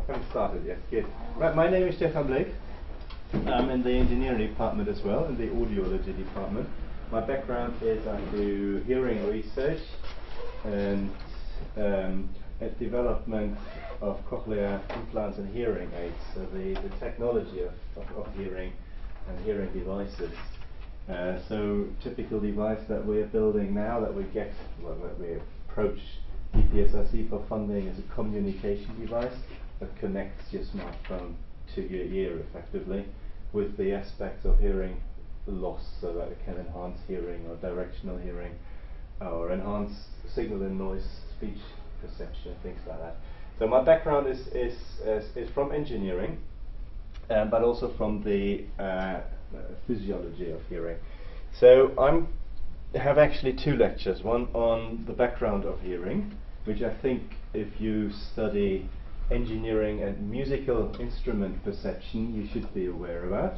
Haven't started yet. Good. Right, my name is Stefan Blake. I'm in the engineering department as well, in the audiology department. My background is I do hearing research and development of cochlear implants and hearing aids. So the technology of hearing and hearing devices. So typical device that we're building now that we get, well, that we approach EPSRC for funding is a communication device that connects your smartphone to your ear effectively with the aspects of hearing loss, so that it can enhance hearing or directional hearing or enhance signal and noise speech perception, things like that. So my background is from engineering, but also from the physiology of hearing. So I have actually two lectures, one on the background of hearing, which I think if you study engineering and musical instrument perception you should be aware about,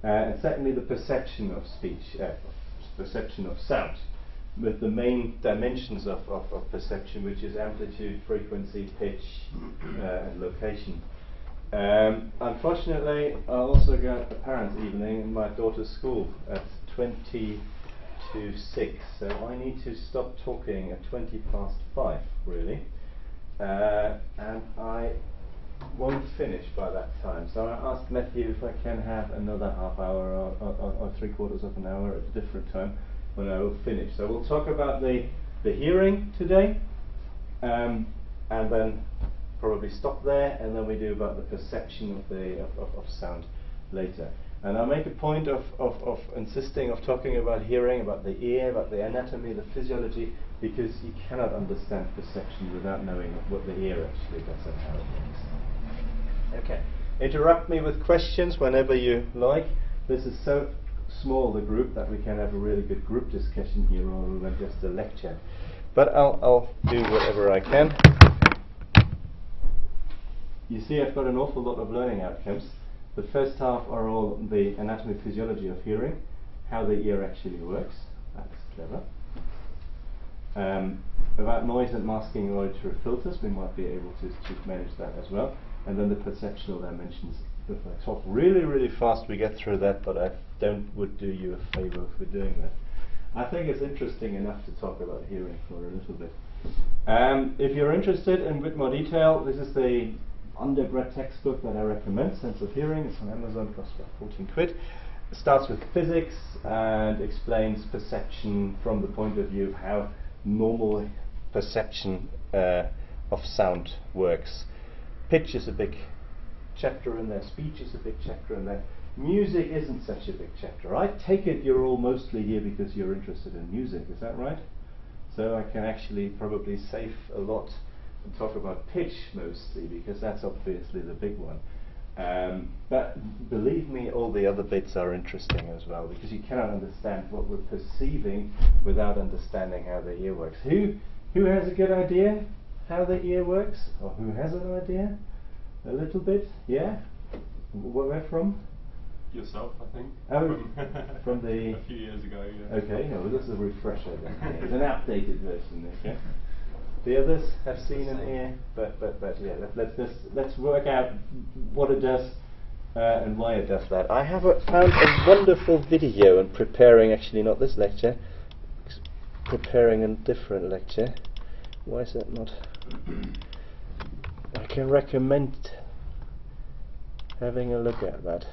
and secondly the perception of speech, perception of sound, with the main dimensions of perception, which is amplitude, frequency, pitch, and location. Unfortunately, I also got a parents' evening in my daughter's school at 20 to 6, so I need to stop talking at 20 past 5, really, and I won't finish by that time. So I asked Matthew if I can have another half hour or 3/4 of an hour at a different time when I will finish. So we'll talk about the hearing today, and then probably stop there, and then we do about the perception of sound later. And I'll make a point of insisting of talking about hearing, about the ear, about the anatomy, the physiology, because you cannot understand perception without knowing what the ear actually does and how it works. Okay. Interrupt me with questions whenever you like. This is so small, the group, that we can have a really good group discussion here rather than just a lecture. But I'll do whatever I can. You see, I've got an awful lot of learning outcomes. The first half are all the anatomy and physiology of hearing, how the ear actually works. That's clever. About noise and masking auditory filters, we might be able to manage that as well. And then the perceptual dimensions. If I talk really, really fast, we get through that, but I would do you a favor for doing that. I think it's interesting enough to talk about hearing for a little bit. If you're interested in a bit more detail, this is the undergrad textbook that I recommend, Sense of Hearing. It's on Amazon, costs about 14 quid. It starts with physics and explains perception from the point of view of how normal perception of sound works. Pitch is a big chapter in there, speech is a big chapter in there. Music isn't such a big chapter. I take it you're all mostly here because you're interested in music, is that right? So I can actually probably save a lot and talk about pitch mostly, because that's obviously the big one. But believe me, all the other bits are interesting as well, because you cannot understand what we're perceiving without understanding how the ear works. Who has a good idea how the ear works? Or who has an idea? A little bit? Yeah? Where from? Yourself, I think. Oh, from the... a few years ago, yeah. Okay, well, this is a refresher then. Yeah, it's an updated version, okay? The others have seen an ear, but yeah, let's work out what it does and why it does that. I have found a wonderful video in preparing, actually not this lecture, preparing a different lecture. Why is that not? I can recommend having a look at that.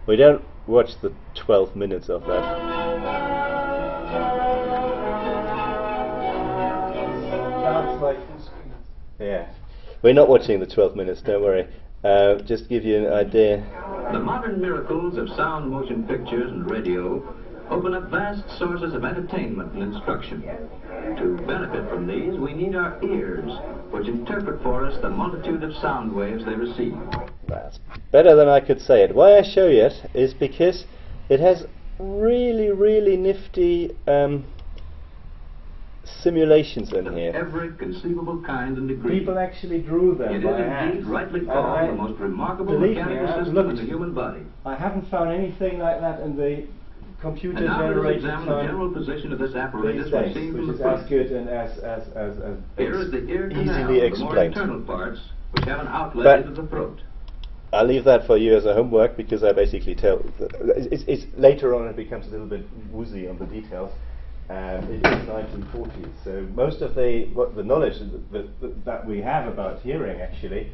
We don't watch the 12 minutes of that. Yeah, we're not watching the 12 minutes, don't worry. Just give you an idea. The modern miracles of sound motion pictures and radio open up vast sources of entertainment and instruction. To benefit from these, we need our ears, which interpret for us the multitude of sound waves they receive. That's better than I could say it. Why I show you it is because it has really, really nifty simulations in here. Every conceivable kind and degree. People actually drew them by hand. It is indeed rightly called the most remarkable mechanical system in the human body. I haven't found anything like that in the And now we'll computer-generated examine the time general position of this apparatus these when days, seen which from is the as front. good and as Here is the ear canal, easily the more explained. internal parts, which have an outlet But- into the throat. I'll leave that for you as a homework, because I basically tell. It's later on it becomes a little bit woozy on the details. It is 1940s, so most of the knowledge that we have about hearing actually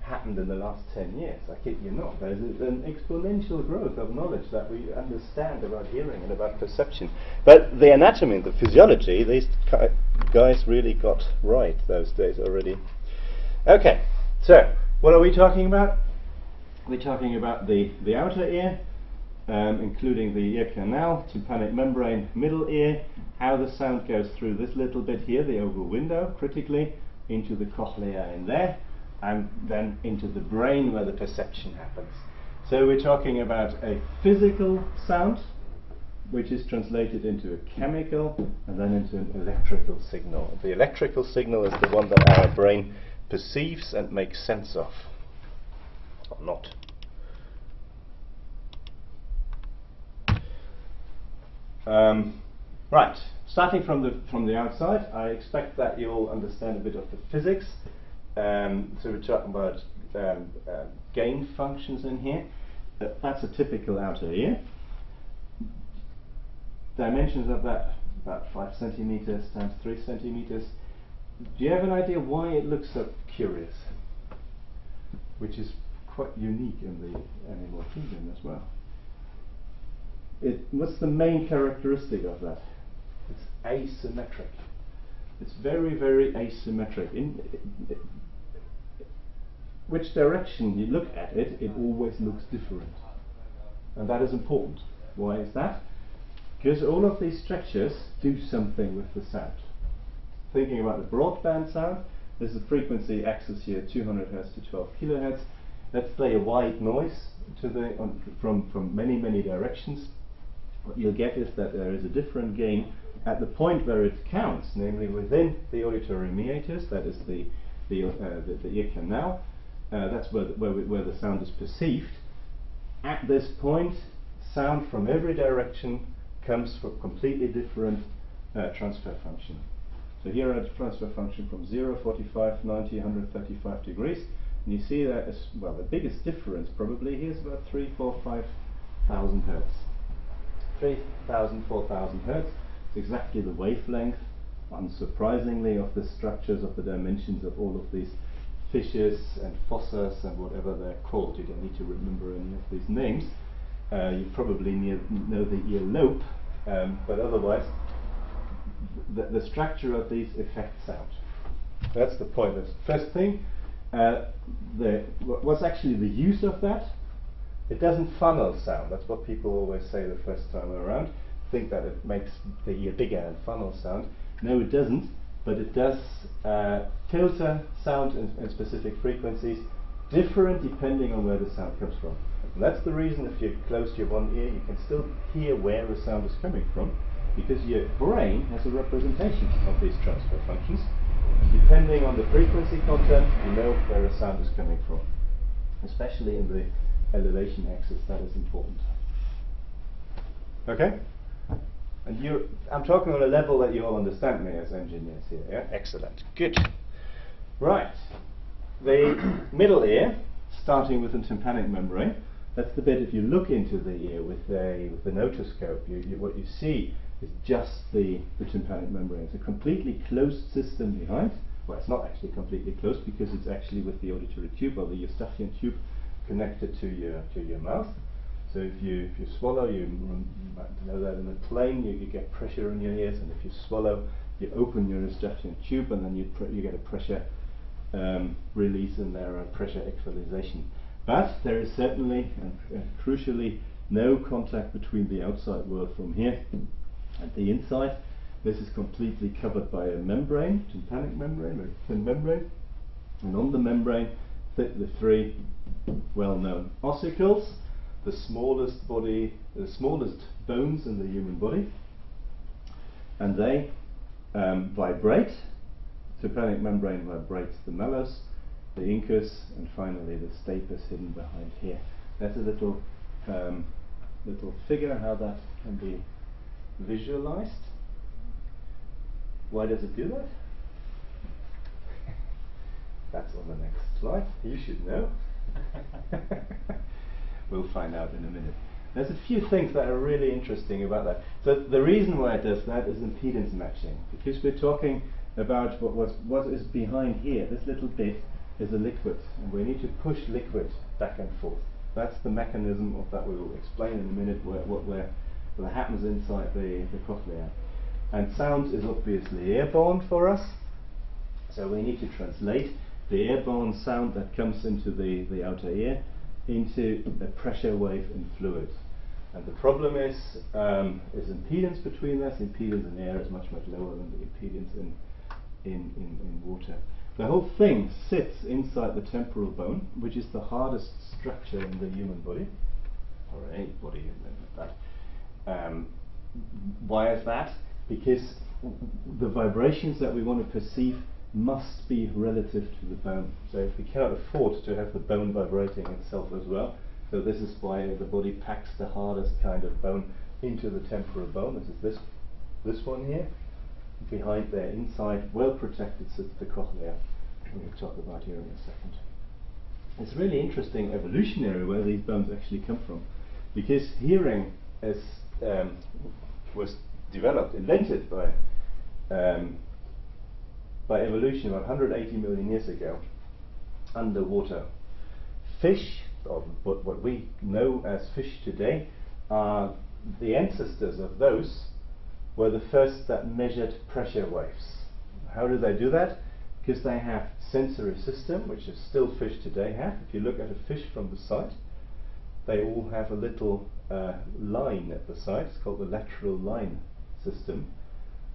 happened in the last 10 years. I kid you not. There's an exponential growth of knowledge that we understand about hearing and about perception. But the anatomy and the physiology, these guys really got right those days already. Okay, so what are we talking about? We're talking about the outer ear, including the ear canal, tympanic membrane, middle ear, how the sound goes through this little bit here, the oval window, critically, into the cochlea in there, and then into the brain where the perception happens. So we're talking about a physical sound, which is translated into a chemical, and then into an electrical signal. The electrical signal is the one that our brain perceives and makes sense of. Or not. Right, starting from the outside, I expect that you'll understand a bit of the physics. So we're talking about gain functions in here. That's a typical outer ear. Dimensions of that about 5 centimeters times 3 centimeters. Do you have an idea why it looks so curious? Which is quite unique in the animal kingdom as well. What's the main characteristic of that? It's asymmetric. It's very, very asymmetric. Which direction you look at it, it always looks different. And that is important. Why is that? Because all of these structures do something with the sound. Thinking about the broadband sound, there's a frequency axis here, 200 Hz to 12 kHz. Let's play a wide noise from many, many directions. What you'll get is that there is a different gain at the point where it counts, namely within the auditory meatus, that is the ear canal. That's where the sound is perceived. At this point, sound from every direction comes from completely different transfer function. So here are the transfer function from 0, 45, 90, 135 degrees. And you see that the biggest difference probably here is about 3,000, 4,000, 5,000 Hertz. 3,000, 4,000 Hertz is exactly the wavelength, unsurprisingly, of the structures of the dimensions of all of these fishes and fossas and whatever they're called. You don't need to remember any of these names. You probably know the earlobe, but otherwise the structure of these affects sound. That's the point. That's the first thing. What's actually the use of that? It doesn't funnel sound. That's what people always say the first time around. Think that it makes the ear bigger and funnel sound. No, it doesn't. But it does filter sound in specific frequencies, different depending on where the sound comes from. And that's the reason if you close your one ear, you can still hear where the sound is coming from, because your brain has a representation of these transfer functions. Depending on the frequency content, you know where a sound is coming from. Especially in the elevation axis, that is important. Okay? And I'm talking on a level that you all understand me as engineers here, yeah? Excellent. Good. Right. The middle ear, starting with the tympanic membrane, that's the bit, if you look into the ear with an otoscope, what you see is just the tympanic membrane. It's a completely closed system behind. Well, it's not actually completely closed because it's actually with the auditory tube or the eustachian tube connected to your mouth. So if you swallow, you might know that in a plane you get pressure in your ears, and if you swallow, you open your eustachian tube, and then you get a pressure release in there, a pressure equalization. But there is certainly and crucially no contact between the outside world from here and the inside. This is completely covered by a membrane, tympanic membrane, very thin membrane, and on the membrane sit the three well-known ossicles, the smallest bones in the human body, and they vibrate. Tympanic membrane vibrates the malleus, the incus, and finally the stapes hidden behind here. That's a little little figure how that can be visualized. Why does it do that? That's on the next slide. You should know. We'll find out in a minute. There's a few things that are really interesting about that. So the reason why it does that is impedance matching, because we're talking about what is behind here. This little bit is a liquid, and we need to push liquid back and forth. That's the mechanism of that. We will explain in a minute what happens inside the cochlea. And sound is obviously airborne for us, so we need to translate the airborne sound that comes into the outer ear into a pressure wave in fluid. And the problem is impedance between us. Impedance in air is much lower than the impedance in water. The whole thing sits inside the temporal bone, which is the hardest structure in the human body, or any body like that. Why is that? Because the vibrations that we want to perceive must be relative to the bone. So if we cannot afford to have the bone vibrating itself as well, so this is why the body packs the hardest kind of bone into the temporal bone. This is this one here. Behind there, inside, well protected, sits the cochlea. We'll talk about here in a second. It's really interesting evolutionary where these bones actually come from, because hearing was invented by evolution about 180 million years ago, underwater. Fish, or what we know as fish today, are the ancestors of those were the first that measured pressure waves. How do they do that? Because they have sensory system, which is still fish today have. If you look at a fish from the side, they all have a little line at the side. It's called the lateral line system.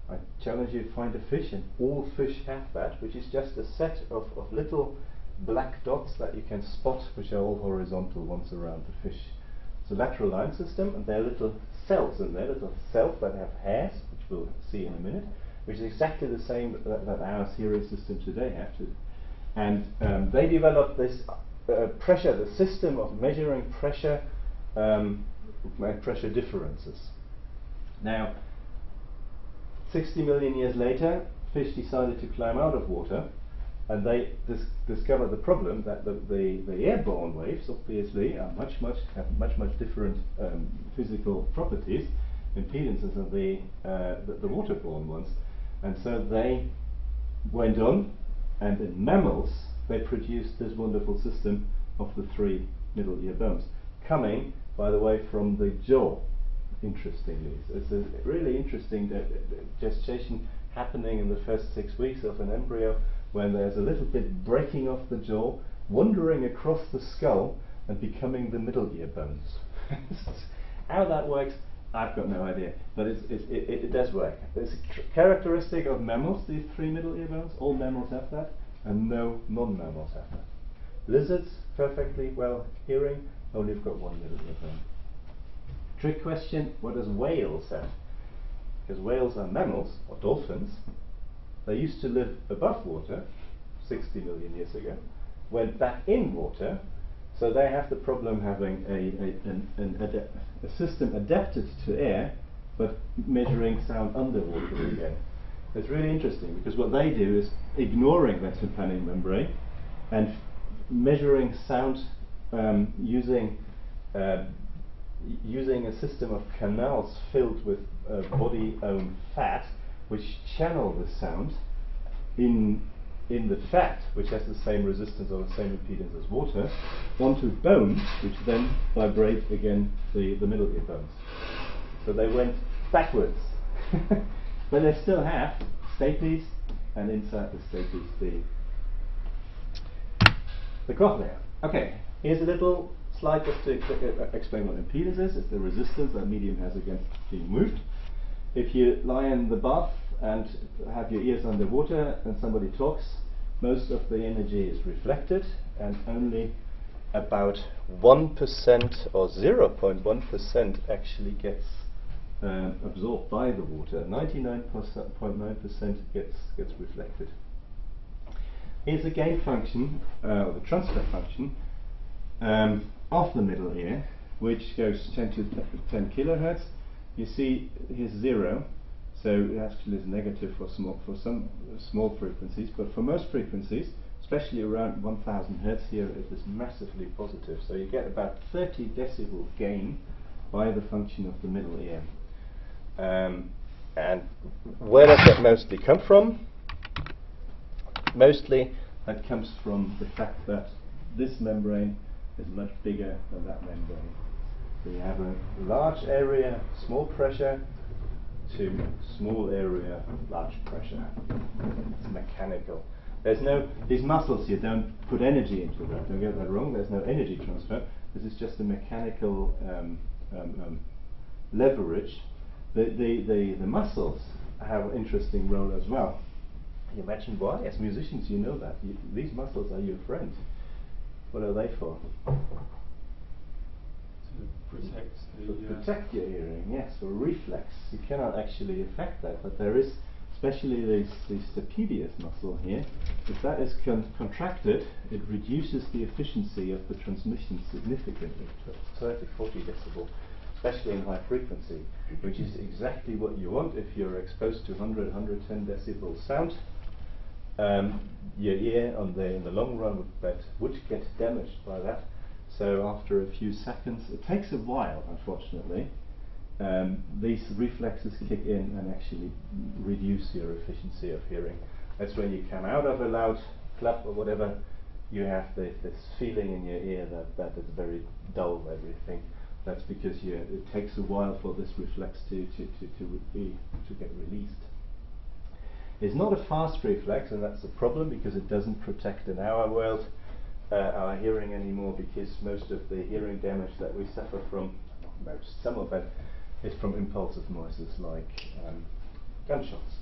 I challenge you to find a fish, and all fish have that, which is just a set of little black dots that you can spot, which are all horizontal ones around the fish. It's a lateral line system, and there are little cells in there, little cells that have hairs, which we'll see in a minute, which is exactly the same that our hearing system today have to. And they developed this pressure, the system of measuring pressure, pressure differences. Now, 60 million years later, fish decided to climb out of water, and they discovered the problem that the airborne waves obviously are have much different physical properties, impedances than the waterborne ones, and so they went on, and in mammals they produced this wonderful system of the three middle ear bones, coming, by the way, from the jaw. Interestingly, it's a really interesting gestation happening in the first 6 weeks of an embryo, when there's a little bit breaking off the jaw, wandering across the skull and becoming the middle ear bones. How that works, I've got no idea, but it does work. It's a characteristic of mammals, these three middle ear bones. All mammals have that, and no non-mammals have that. Lizards, perfectly well hearing, only have got one middle ear bone. Trick question, what does whales have? Because whales are mammals, or dolphins. They used to live above water 60 million years ago, went back in water, so they have the problem having a system adapted to air, but measuring sound underwater again. It's really interesting, because what they do is ignoring that tympanic membrane and measuring sound using a system of canals filled with body-owned fat, which channel the sound in the fat, which has the same resistance or the same impedance as water, onto bones, which then vibrate again the middle ear bones. So they went backwards. But they still have stapes, and inside the stapes the cochlea. Okay, here's a little slide just to explain what impedance is. It's the resistance that medium has against being moved. If you lie in the bath and have your ears underwater and somebody talks, most of the energy is reflected, and only about 1% or 0.1% actually gets absorbed by the water. 99.9% gets reflected. Here's the gain function, or the transfer function, of the middle ear, which goes 10 to 10 kilohertz. You see here's 0, so it actually is negative for some small frequencies, but for most frequencies, especially around 1000 hertz here, it is massively positive. So you get about 30 decibel gain by the function of the middle ear. And where does that mostly come from? Mostly that comes from the fact that this membrane is much bigger than that membrane. So you have a large area, small pressure, to small area, large pressure. It's mechanical. There's no, these muscles here don't put energy into that. Don't get that wrong. There's no energy transfer. This is just a mechanical leverage. The muscles have an interesting role as well. You imagine why? As musicians, you know that. These muscles are your friend. What are they for? To protect your hearing, yes, for reflex. You cannot actually affect that, but there is, especially this stapedius muscle here, if that is contracted, it reduces the efficiency of the transmission significantly, 30, 40 decibel, especially in high frequency, which is exactly what you want if you're exposed to 100, 110 decibel sound. Your ear in the long run would get damaged by that. So after a few seconds, it takes a while, unfortunately, these reflexes kick in and actually reduce your efficiency of hearing. That's when you come out of a loud club or whatever, you have this feeling in your ear that it's very dull, everything. That's because it takes a while for this reflex to get released. It's not a fast reflex, and that's the problem, because it doesn't protect in our world our hearing anymore, because most of the hearing damage that we suffer from, not most, some of it, is from impulsive noises like gunshots.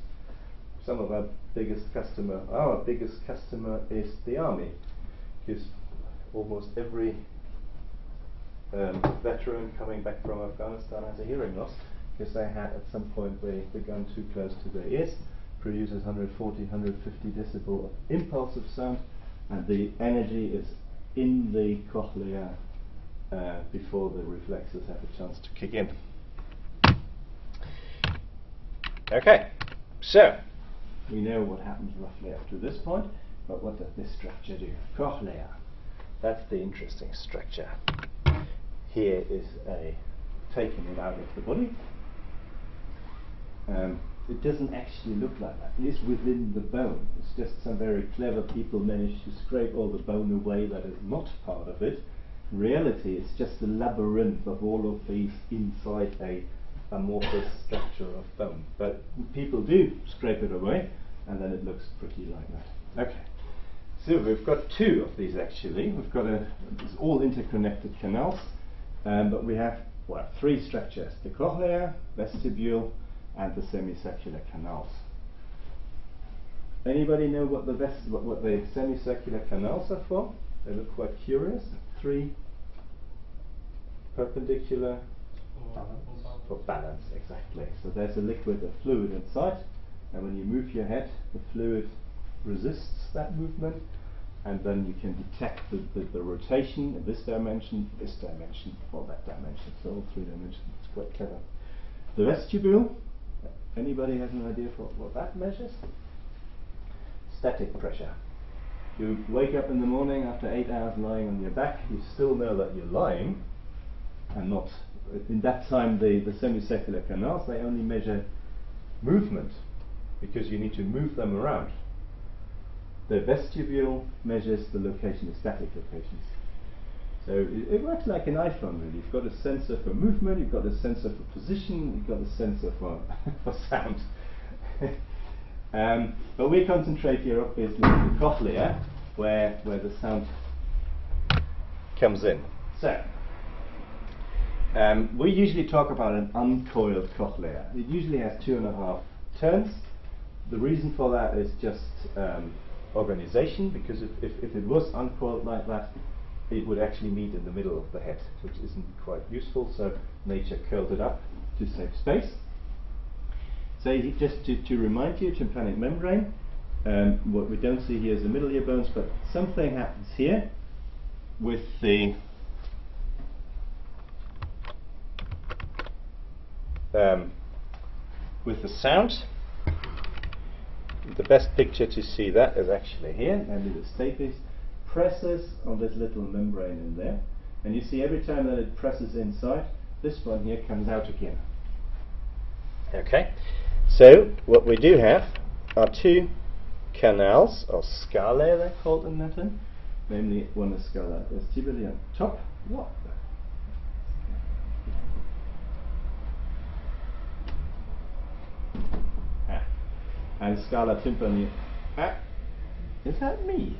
Some of our biggest customer is the army, because almost every veteran coming back from Afghanistan has a hearing loss, because they had at some point the gun too close to their ears, produces 140, 150 decibel of impulsive sound, and the energy is in the cochlea before the reflexes have a chance to kick in. Okay, so we know what happens roughly up to this point, but what does this structure do? Cochlea, that's the interesting structure. Here is taking it out of the body. It doesn't actually look like that. It is within the bone. It's just some very clever people managed to scrape all the bone away that is not part of it. In reality, it's just a labyrinth of all of these inside a amorphous structure of bone. But people do scrape it away, and then it looks pretty like that. Okay. So we've got two of these actually. We've got it's all interconnected canals, but we have three structures: the cochlea, vestibule, and the semicircular canals. Anybody know what the semicircular canals are for? They look quite curious. Three perpendicular for balance, exactly. So there's a liquid, a fluid inside, and when you move your head, the fluid resists that movement, and then you can detect the rotation in this dimension, or that dimension, so all three dimensions. It's quite clever. The vestibule, anybody has an idea for what that measures? Static pressure. You wake up in the morning after 8 hours lying on your back, you still know that you're lying, and not, in that time the semicircular canals, they only measure movement, because you need to move them around. The vestibule measures the location, the static locations. So it works like an iPhone really. You've got a sensor for movement, you've got a sensor for position, you've got a sensor for sound. But we concentrate here obviously on the cochlea, where the sound comes in. So we usually talk about an uncoiled cochlea. It usually has 2.5 turns. The reason for that is just organization, because if it was uncoiled like that, it would actually meet in the middle of the head, which isn't quite useful, so nature curled it up to save space. So just to remind you, tympanic membrane, what we don't see here is the middle ear bones, but something happens here with the with the sound. The best picture to see that is actually here, and the stapes presses on this little membrane in there, and you see every time that it presses inside, this one here comes out again. Okay, so what we do have are two canals, or scalae they're called in Latin, namely one is scala vestibuli on top. What the? And scala tympani. Is that me?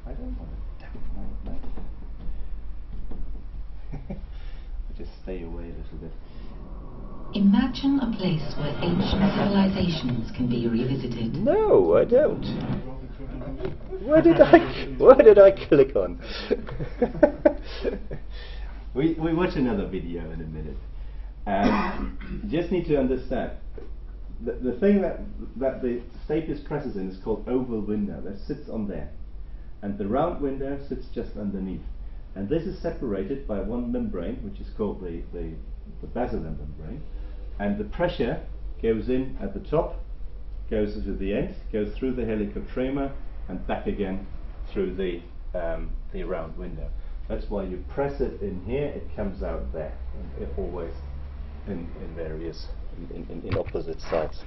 I don't want to download that. I'll just stay away a little bit. Imagine a place where ancient civilizations can be revisited. No, I don't. Where did I click on? we watch another video in a minute. You just need to understand the thing that the stapes presses in is called oval window. That sits on there, and the round window sits just underneath. And this is separated by one membrane, which is called the basilar membrane. And the pressure goes in at the top, goes to the end, goes through the helical trema, and back again through the round window. That's why you press it in here, it comes out there, and it always in various in opposite sides.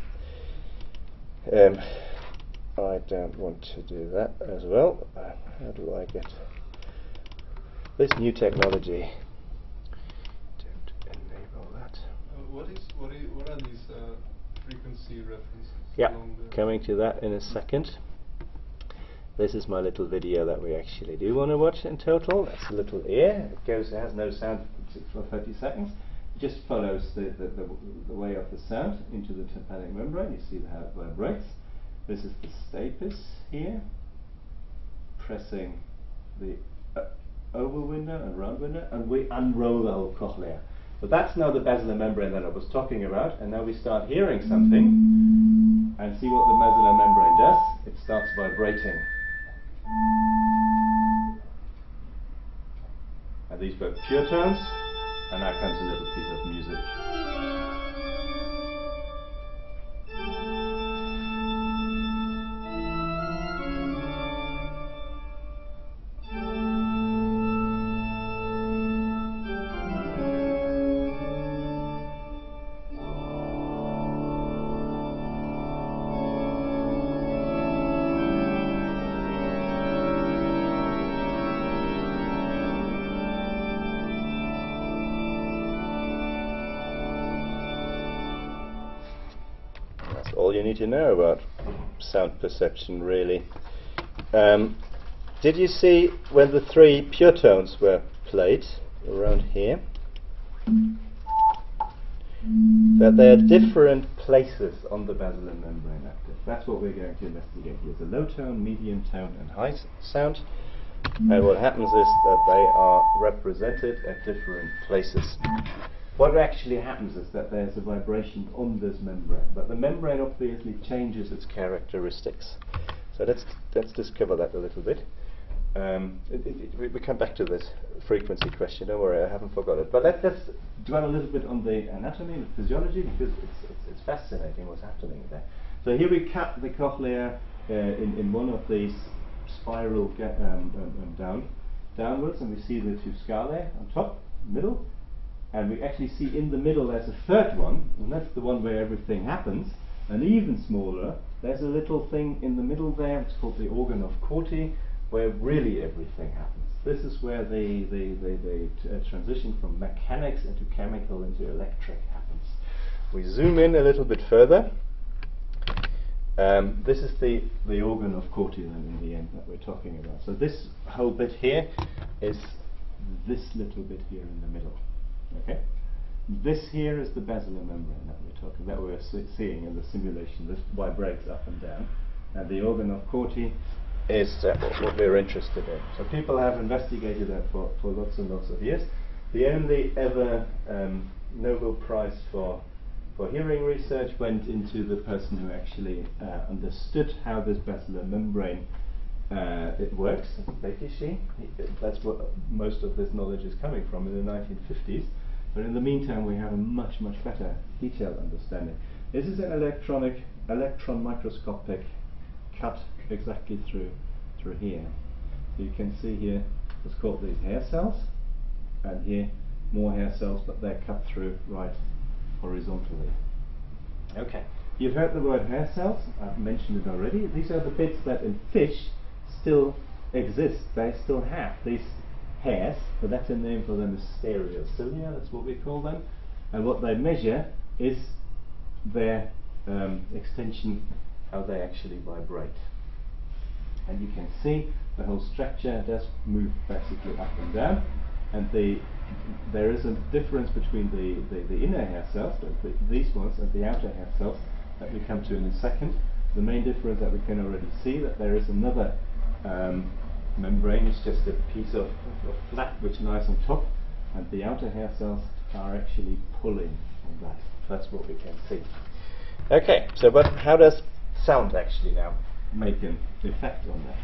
I don't want to do that as well. How do I get this new technology? Don't enable that. What are these frequency references? Yeah, along the coming to that in a second. This is my little video that we actually do want to watch in total. That's a little ear. It has no sound for 30 seconds. It just follows the way of the sound into the tympanic membrane. You see how it vibrates. This is the stapes here, pressing the oval window and round window, and we unroll the whole cochlea. But that's now the basilar membrane that I was talking about, and now we start hearing something, and see what the basilar membrane does. It starts vibrating. And these were pure tones, and now comes a little piece of music. All you need to know about sound perception, really. Did you see when the three pure tones were played around here that there are different places on the basilar membrane active? That's what we're going to investigate here. The low tone, medium tone and high sound. And what happens is that they are represented at different places. What actually happens is that there's a vibration on this membrane, but the membrane obviously changes its characteristics. So let's discover that a little bit. We come back to this frequency question. Don't worry, I haven't forgot it. But let's dwell a little bit on the anatomy and physiology, because it's fascinating what's happening there. So here we cut the cochlea in one of these spiral downwards, and we see the two scalae on top, middle. And we actually see in the middle there's a third one, and that's the one where everything happens. And even smaller, there's a little thing in the middle there, it's called the organ of Corti, where really everything happens. This is where the transition from mechanics into chemical into electric happens. We zoom in a little bit further. This is the organ of Corti then in the end that we're talking about. So this whole bit here is this little bit here in the middle. Okay, this here is the basilar membrane that we're seeing in the simulation. This vibrates up and down, and the organ of Corti is what we're interested in. So people have investigated that for lots and lots of years. The only ever Nobel Prize for hearing research went into the person who actually understood how this basilar membrane it works. That's what most of this knowledge is coming from in the 1950s. But in the meantime, we have a much better detailed understanding. This is an electron microscopic cut exactly through here. So you can see here what's called these hair cells, and here more hair cells, but they're cut through right horizontally. Okay, you've heard the word hair cells. I've mentioned it already. These are the bits that in fish still exist. They still have these hairs, but that's a name for them is stereocilia, that's what we call them. And what they measure is their extension, how they actually vibrate. And you can see the whole structure does move basically up and down, and there is a difference between the inner hair cells, these ones, and the outer hair cells that we come to in a second. The main difference that we can already see that there is another membrane. It's just a piece of flat which lies on top, and the outer hair cells are actually pulling on that. That's what we can see. Okay, so but how does sound actually now make an effect on that?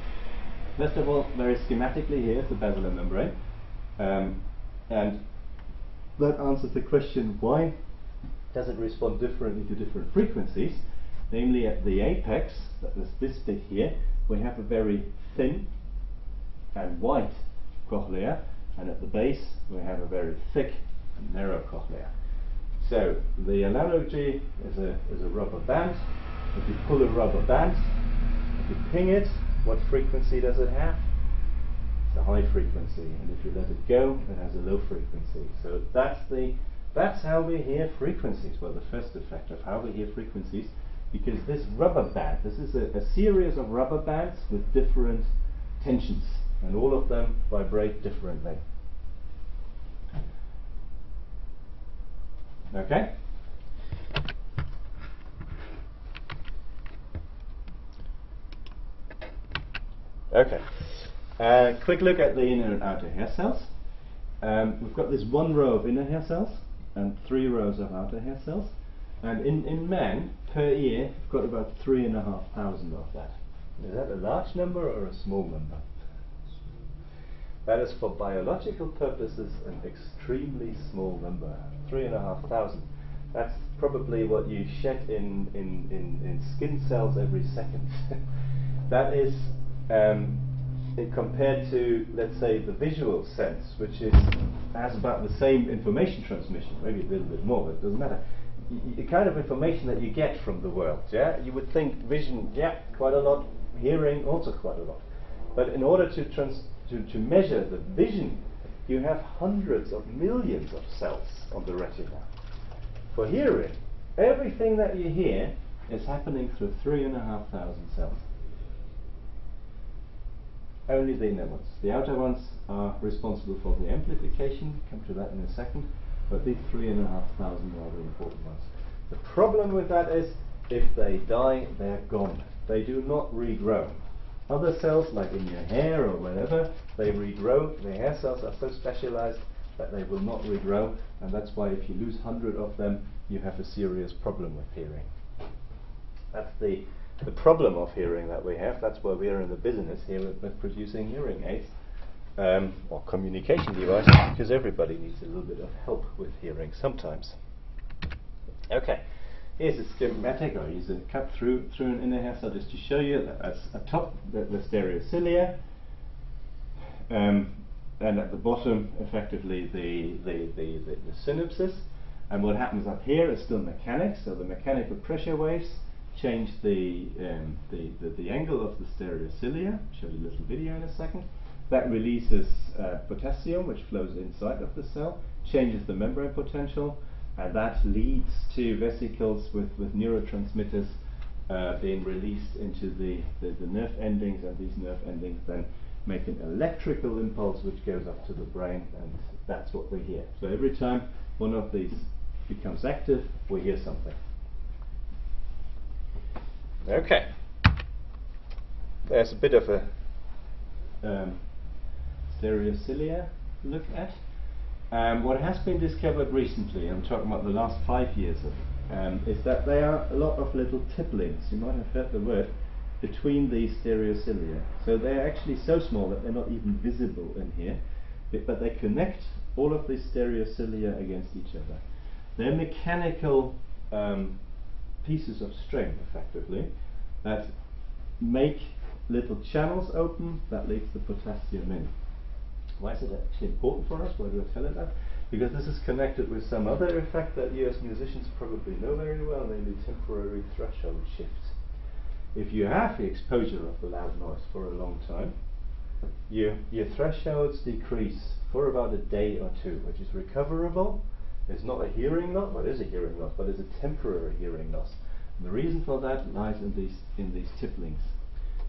First of all, very schematically, here's the basilar membrane, and that answers the question, why does it respond differently to different frequencies? Namely, at the apex, that is this bit here, we have a very thin and white cochlea, and at the base we have a very thick and narrow cochlea. So the analogy is a rubber band. If you pull a rubber band, if you ping it, what frequency does it have? It's a high frequency, and if you let it go, it has a low frequency. So that's how we hear frequencies. Well, the first effect of how we hear frequencies, because this rubber band, this is a series of rubber bands with different tensions, and all of them vibrate differently. Okay? Okay. Quick look at the inner and outer hair cells. We've got this one row of inner hair cells and 3 rows of outer hair cells. And in men, per year, we've got about 3,500 of that. Is that a large number or a small number? That is, for biological purposes, an extremely small number. 3,500. That's probably what you shed in skin cells every second. That is compared to, let's say, the visual sense, which has about the same information transmission, maybe a little bit more, but it doesn't matter. The kind of information that you get from the world, yeah, you would think vision, yeah, quite a lot, hearing also quite a lot. But in order to measure the vision, you have hundreds of millions of cells on the retina. For hearing, everything that you hear is happening through 3,500 cells. Only the inner ones. The outer ones are responsible for the amplification, come to that in a second, but these 3,500 are the important ones. The problem with that is, if they die, they're gone. They do not regrow. Other cells, like in your hair or whatever, they regrow. The hair cells are so specialized that they will not regrow, and that's why if you lose 100 of them, you have a serious problem with hearing. That's the problem of hearing that we have. That's why we are in the business here with producing hearing aids or communication devices, because everybody needs a little bit of help with hearing sometimes. Okay, here's a schematic. I use a cut through an inner hair cell just to show you that that's atop the stereocilia, and at the bottom, effectively the synapses. And what happens up here is still mechanics. So the mechanical pressure waves change the angle of the stereocilia. I'll show you a little video in a second. That releases potassium, which flows inside of the cell, changes the membrane potential, and that leads to vesicles with neurotransmitters being released into the nerve endings, and these nerve endings then make an electrical impulse which goes up to the brain, and that's what we hear. So every time one of these becomes active, we hear something. Okay. There's a bit of a stereocilia to look at. What has been discovered recently, I'm talking about the last 5 years, is that there are a lot of little tipplings, you might have heard the word, between these stereocilia. So they're actually so small that they're not even visible in here, but they connect all of these stereocilia against each other. They're mechanical pieces of string, effectively, that make little channels open that leads the potassium in. Why is it actually important for us? Why do I tell it that? Because this is connected with some other effect that you as musicians probably know very well, namely temporary threshold shifts. If you have the exposure of the loud noise for a long time, your thresholds decrease for about a day or two, which is recoverable. It's not a hearing loss, well, it is a hearing loss, but it's a temporary hearing loss. And the reason for that lies in these tipplings.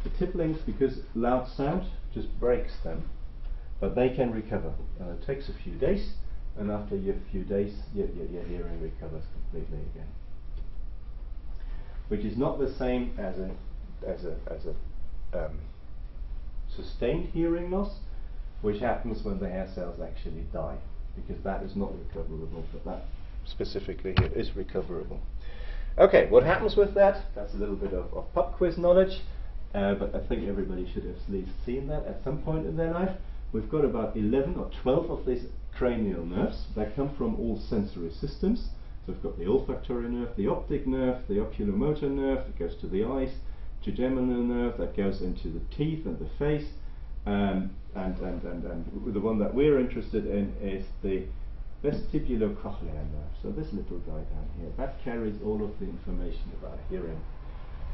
The tipplings, because loud sound just breaks them, but they can recover. It takes a few days, and after a few days, your hearing recovers completely again. Which is not the same as a sustained hearing loss, which happens when the hair cells actually die, because that is not recoverable, but that specifically here is recoverable. Okay, what happens with that? That's a little bit of pub quiz knowledge, but I think everybody should have at least seen that at some point in their life. We've got about 11 or 12 of these cranial nerves that come from all sensory systems. So we've got the olfactory nerve, the optic nerve, the oculomotor nerve that goes to the eyes, trigeminal nerve that goes into the teeth and the face, and the one that we're interested in is the vestibulocochlear nerve. So this little guy down here, that carries all of the information about hearing.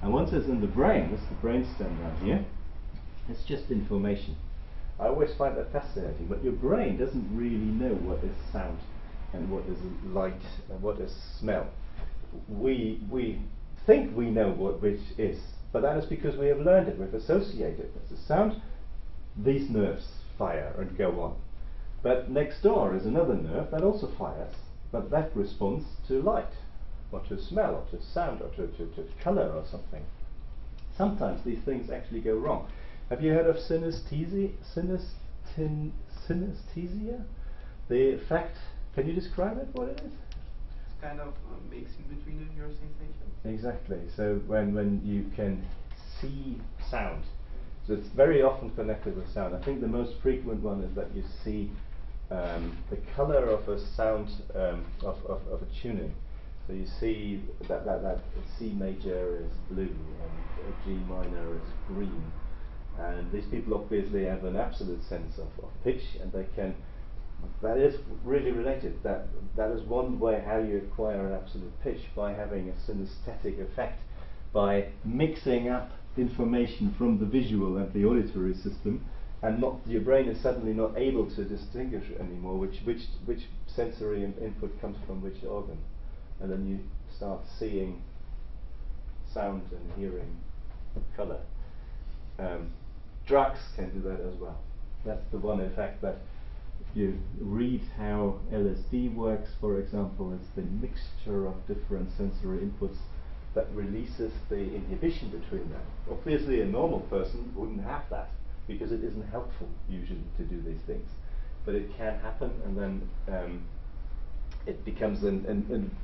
And once it's in the brain, that's the brainstem down here, it's just information. I always find that fascinating, but your brain doesn't really know what is sound and what is light and what is smell. We think we know which is, but that is because we have learned it, we've associated it. There's a sound, these nerves fire and go on. But next door is another nerve that also fires, but that responds to light, or to smell, or to sound, or to colour or something. Sometimes these things actually go wrong. Have you heard of synesthesia? The effect, can you describe it, what it is? It's kind of mixing between the your sensations. Exactly, so when you can see sound, so it's very often connected with sound. I think the most frequent one is that you see the colour of a sound of a tuning. So you see that C major is blue and G minor is green. And these people obviously have an absolute sense of pitch, and they can, that is really related. That is one way how you acquire an absolute pitch, by having a synesthetic effect, by mixing up information from the visual and the auditory system, and your brain is suddenly not able to distinguish anymore which sensory input comes from which organ, and then you start seeing sound and hearing colour. Drugs can do that as well. That's the one effect that if you read how LSD works, for example, it's the mixture of different sensory inputs that releases the inhibition between them. Obviously a normal person wouldn't have that, because it isn't helpful usually to do these things. But it can happen, and then it becomes an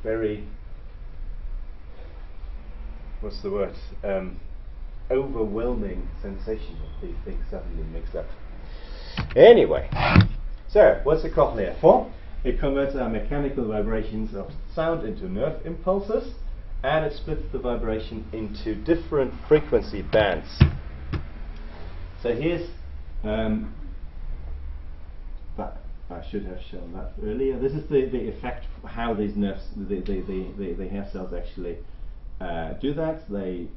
very, what's the word, overwhelming sensation of these things suddenly mixed up. Anyway, so what's the cochlea for? It converts our mechanical vibrations of sound into nerve impulses, and it splits the vibration into different frequency bands. So here's that I should have shown that earlier. This is the effect of how these nerves, the hair cells actually do that. The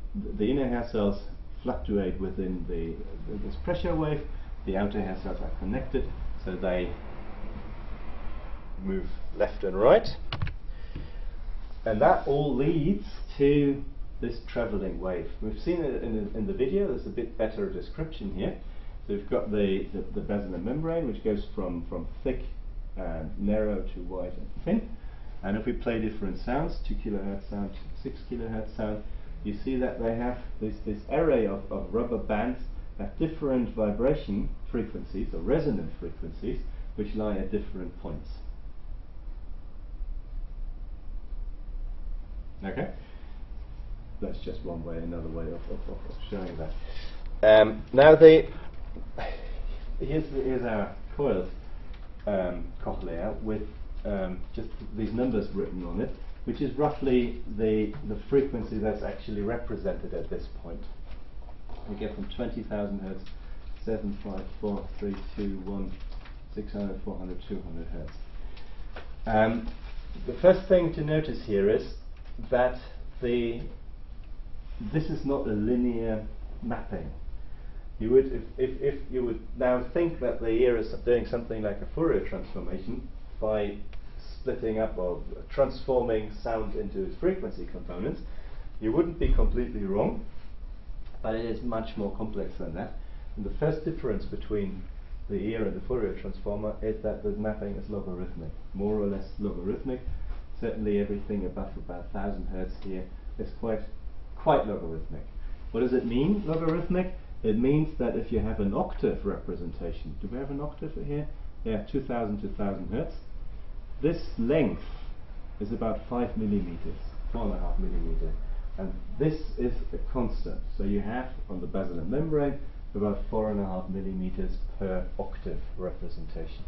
inner hair cells fluctuate within this pressure wave. The outer hair cells are connected, so they move left and right, and that all leads to this travelling wave. We've seen it in the video. There's a bit better description here. So we've got the basilar membrane, which goes from thick and narrow to wide and thin. And if we play different sounds, 2 kHz sound, 6 kHz sound, you see that they have this array of rubber bands at different vibration frequencies, or resonant frequencies, which lie at different points. Okay? That's just one way, another way of showing that. Now here's our coiled cochlea with just these numbers written on it, which is roughly the frequency that's actually represented at this point. We get from 20,000 hertz, 7, 5, 4, 3, 2, 1, 600, 400, 200 hertz. The first thing to notice here is that this is not a linear mapping. You would, if you would now think that the ear is doing something like a Fourier transformation by splitting up or transforming sound into its frequency components, you wouldn't be completely wrong, but it is much more complex than that. And the first difference between the ear and the Fourier transformer is that the mapping is logarithmic, more or less logarithmic. Certainly everything above about 1000 hertz here is quite logarithmic. What does it mean, logarithmic? It means that if you have an octave representation, do we have an octave here? Yeah, 2000 to 1000 hertz. This length is about 5 millimeters, 4.5 millimeter, and this is a constant. So you have on the basilar membrane about 4.5 millimeters per octave representation.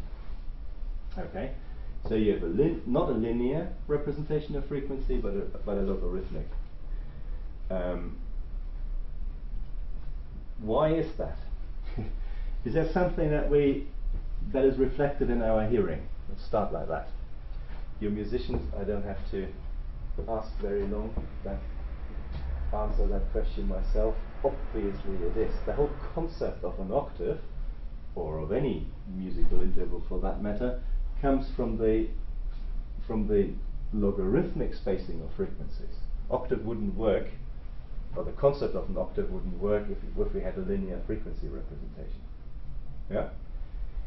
Okay, so you have not a linear representation of frequency, but a logarithmic. Why is that? Is there something that is reflected in our hearing? Let's start like that. You musicians, I don't have to ask very long to answer that question myself. Obviously it is. The whole concept of an octave, or of any musical interval for that matter, comes from the logarithmic spacing of frequencies. Octave wouldn't work, or the concept of an octave wouldn't work if we had a linear frequency representation. Yeah?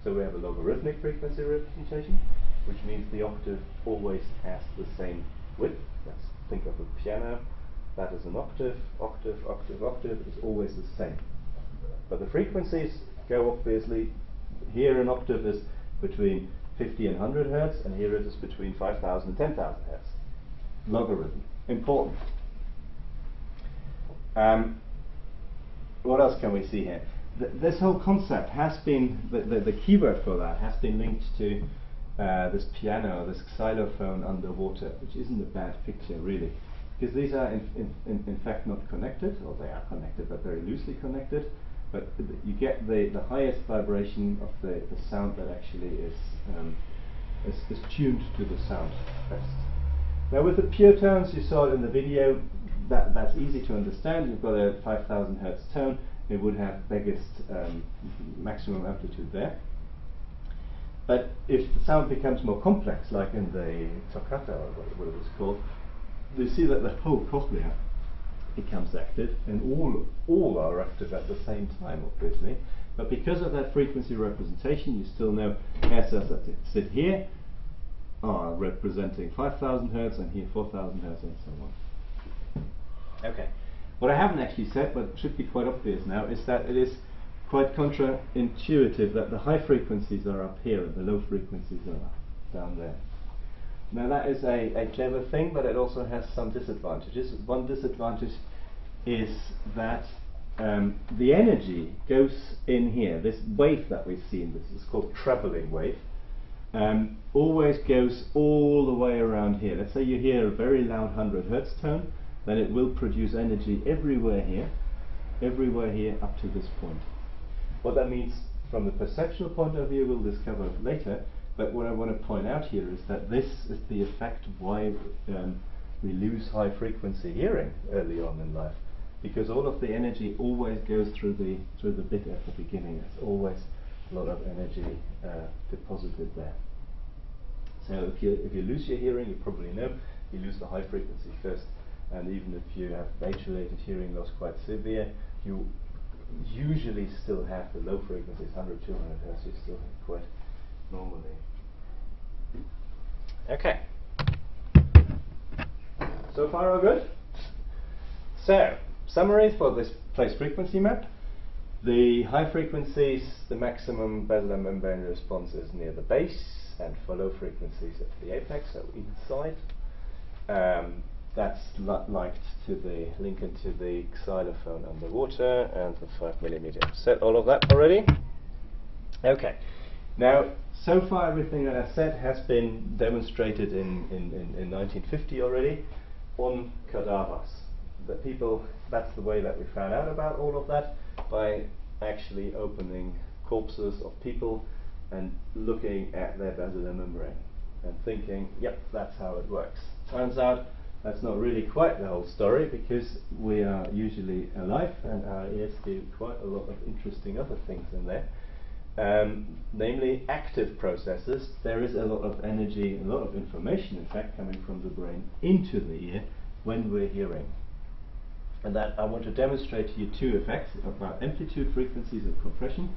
So we have a logarithmic frequency representation, which means the octave always has the same width. Let's think of a piano. That is an octave, octave, octave, octave. It's always the same. But the frequencies go obviously. Here an octave is between 50 and 100 hertz, and here it is between 5,000 and 10,000 hertz. Logarithm. Important. What else can we see here? This whole concept has been, the keyword for that has been linked to this piano, this xylophone underwater, which isn't a bad picture really, because these are in fact not connected, or they are connected but very loosely connected, but you get the highest vibration of the sound that actually is tuned to the sound best. Now with the pure tones, you saw it in the video, that's easy to understand. You've got a 5,000 hertz tone, it would have biggest maximum amplitude there. But if the sound becomes more complex, like in the toccata or what it was called, you see that the whole cochlea becomes active, and all are active at the same time, obviously. But because of that frequency representation, you still know hair cells that sit here are representing 5,000 hertz, and here 4,000 hertz, and so on. Okay. What I haven't actually said, but should be quite obvious now, is that it is quite counterintuitive that the high frequencies are up here and the low frequencies are down there. Now that is a clever thing, but it also has some disadvantages. One disadvantage is that the energy goes in here. This wave that we've seen, this is called travelling wave, always goes all the way around here. Let's say you hear a very loud 100 hertz tone, then it will produce energy everywhere here up to this point. What that means from the perceptual point of view we'll discover later, but what I want to point out here is that this is the effect why we lose high frequency hearing early on in life, because all of the energy always goes through the bit at the beginning. There's always a lot of energy deposited there. So if you lose your hearing, you probably know you lose the high frequency first. And even if you have age-related hearing loss quite severe, you usually still have the low frequencies, 100, 200 hertz, you still have quite normally. Okay. So far all good? So, summary for this place frequency map. The high frequencies, the maximum basilar membrane response is near the base, and for low frequencies at the apex, so inside. That's linked to the xylophone underwater and the 5 millimeter. Said all of that already? Okay. Now, so far everything that I said has been demonstrated in 1950 already on cadavers. That's the way that we found out about all of that, by actually opening corpses of people and looking at their basilar membrane and thinking, yep, that's how it works. Turns out that's not really quite the whole story, because we are usually alive and our ears do quite a lot of interesting other things in there. Namely active processes. There is a lot of energy, a lot of information in fact coming from the brain into the ear when we're hearing. And that I want to demonstrate to you two effects about amplitude frequencies of compression,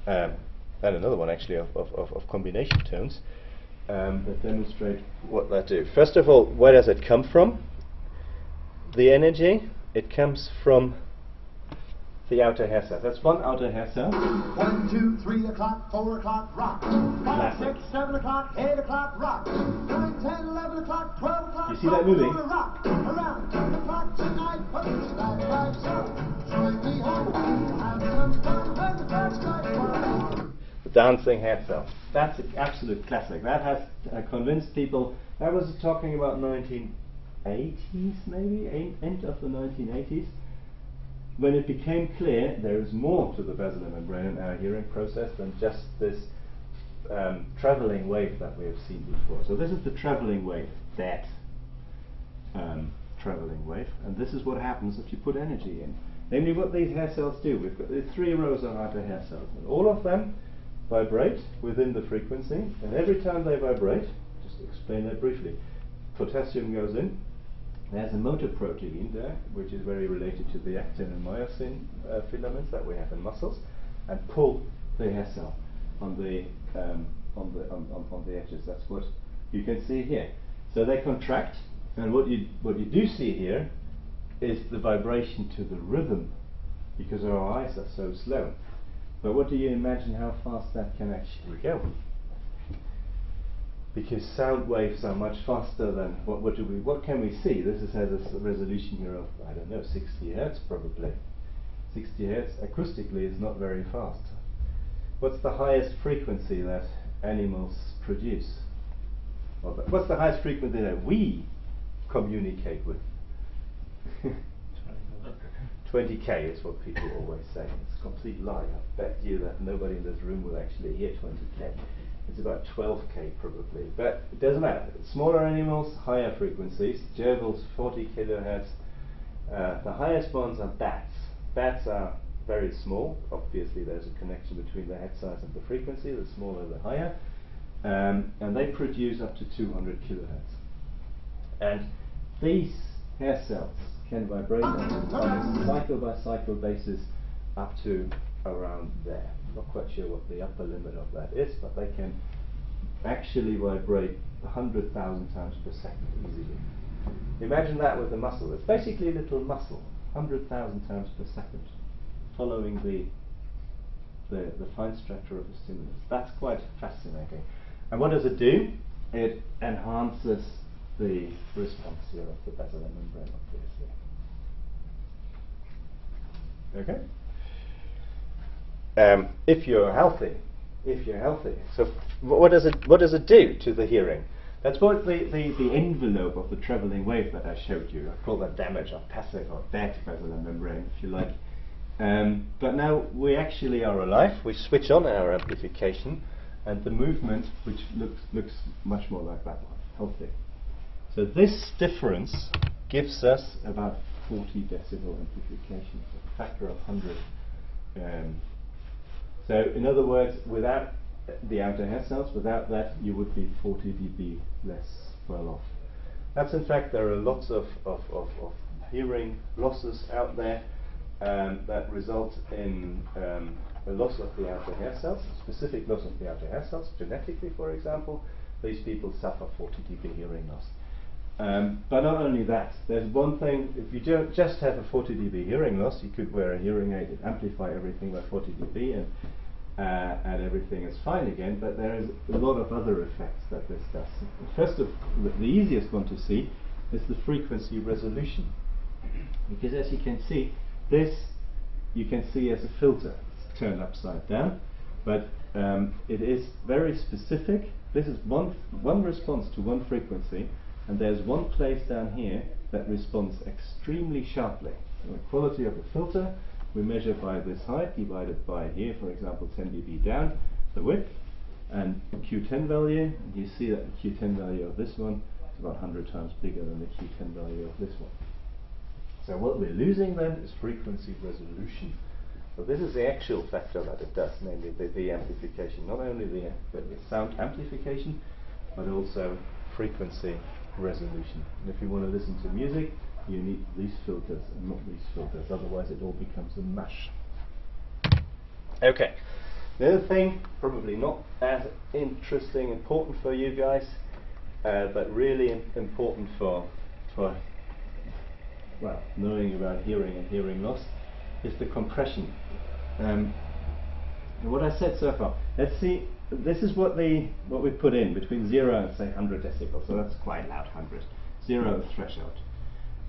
and another one actually of combination tones, that demonstrate what that do. First of all, where does it come from? The energy, it comes from the outer hair cell. That's one outer hair cell. 1, 2, 3 o'clock, 4 o'clock, rock. 5, Classic. 6, 7 o'clock, 8 o'clock, rock. 9, 10, 11 o'clock, 12 o'clock. You see that moving? Rock. Around 10 o'clock tonight, but it's that right so. Join me home. Have some fun when the clock strikes 1. The dancing hair cell. That's an absolute classic. That has convinced people. I was talking about 1980s, maybe end of the 1980s. When it became clear there is more to the basilar membrane in our hearing process than just this travelling wave that we have seen before. So this is the travelling wave, that travelling wave, and this is what happens if you put energy in. Namely what these hair cells do. We've got these 3 rows of outer hair cells, and all of them vibrate within the frequency, and every time they vibrate, just to explain that briefly, potassium goes in. There's a motor protein there, which is very related to the actin and myosin filaments that we have in muscles, and pull the hair cell on the edges. That's what you can see here. So they contract, and what you do see here is the vibration to the rhythm, because our eyes are so slow. But what do you imagine how fast that can actually go? Because sound waves are much faster than what can we see? This has a resolution here of, I don't know, 60 hertz probably. 60 hertz acoustically is not very fast. What's the highest frequency that animals produce? Well, what's the highest frequency that we communicate with? 20k is what people always say. It's a complete lie. I bet you that nobody in this room will actually hear 20k. It's about 12k probably, but it doesn't matter. Smaller animals, higher frequencies. Gerbils, 40 kilohertz. The highest ones are bats. Bats are very small. Obviously there's a connection between the head size and the frequency. The smaller the higher. And they produce up to 200 kilohertz. And these hair cells can vibrate on a cycle by cycle basis up to around there. Not quite sure what the upper limit of that is, but they can actually vibrate 100,000 times per second easily. Imagine that with a muscle. It's basically a little muscle, 100,000 times per second, following the fine structure of the stimulus. That's quite fascinating. And what does it do? It enhances the response here of the basilar membrane, obviously. Okay? If you're healthy. So what does it do to the hearing? That's what the envelope of the travelling wave that I showed you. I call that damage or passive or dead basilar membrane, if you like. But now we actually are alive. We switch on our amplification, and the movement, which looks much more like that one, healthy. So this difference gives us about 40 decibel amplification, so a factor of 100. So in other words, without the outer hair cells, without that you would be 40 dB less well off. That's in fact, there are lots of hearing losses out there that result in a loss of the outer hair cells, a specific loss of the outer hair cells, genetically for example. These people suffer 40 dB hearing loss. But not only that, there's one thing, if you don't just have a 40 dB hearing loss, you could wear a hearing aid and amplify everything by 40 dB and everything is fine again, but there is a lot of other effects that this does. First of the easiest one to see is the frequency resolution. Because as you can see, this you can see as a filter. It's turned upside down, But it is very specific. This is one response to one frequency, and there's one place down here that responds extremely sharply. So the quality of the filter we measure by this height divided by here, for example, 10 dB down, the width, and Q10 value. And you see that the Q10 value of this one is about 100 times bigger than the Q10 value of this one. So what we're losing then is frequency resolution. So this is the actual factor that it does, namely the amplification. Not only the sound amplification, but also frequency resolution. And if you want to listen to music, you need these filters and not these filters, otherwise it all becomes a mush. Okay. The other thing, probably not as interesting, important for you guys, but really important for well, knowing about hearing and hearing loss, is the compression. And what I said so far, let's see, this is what we put in between 0 and say 100 decibels, so that's quite loud, 100. 0 threshold.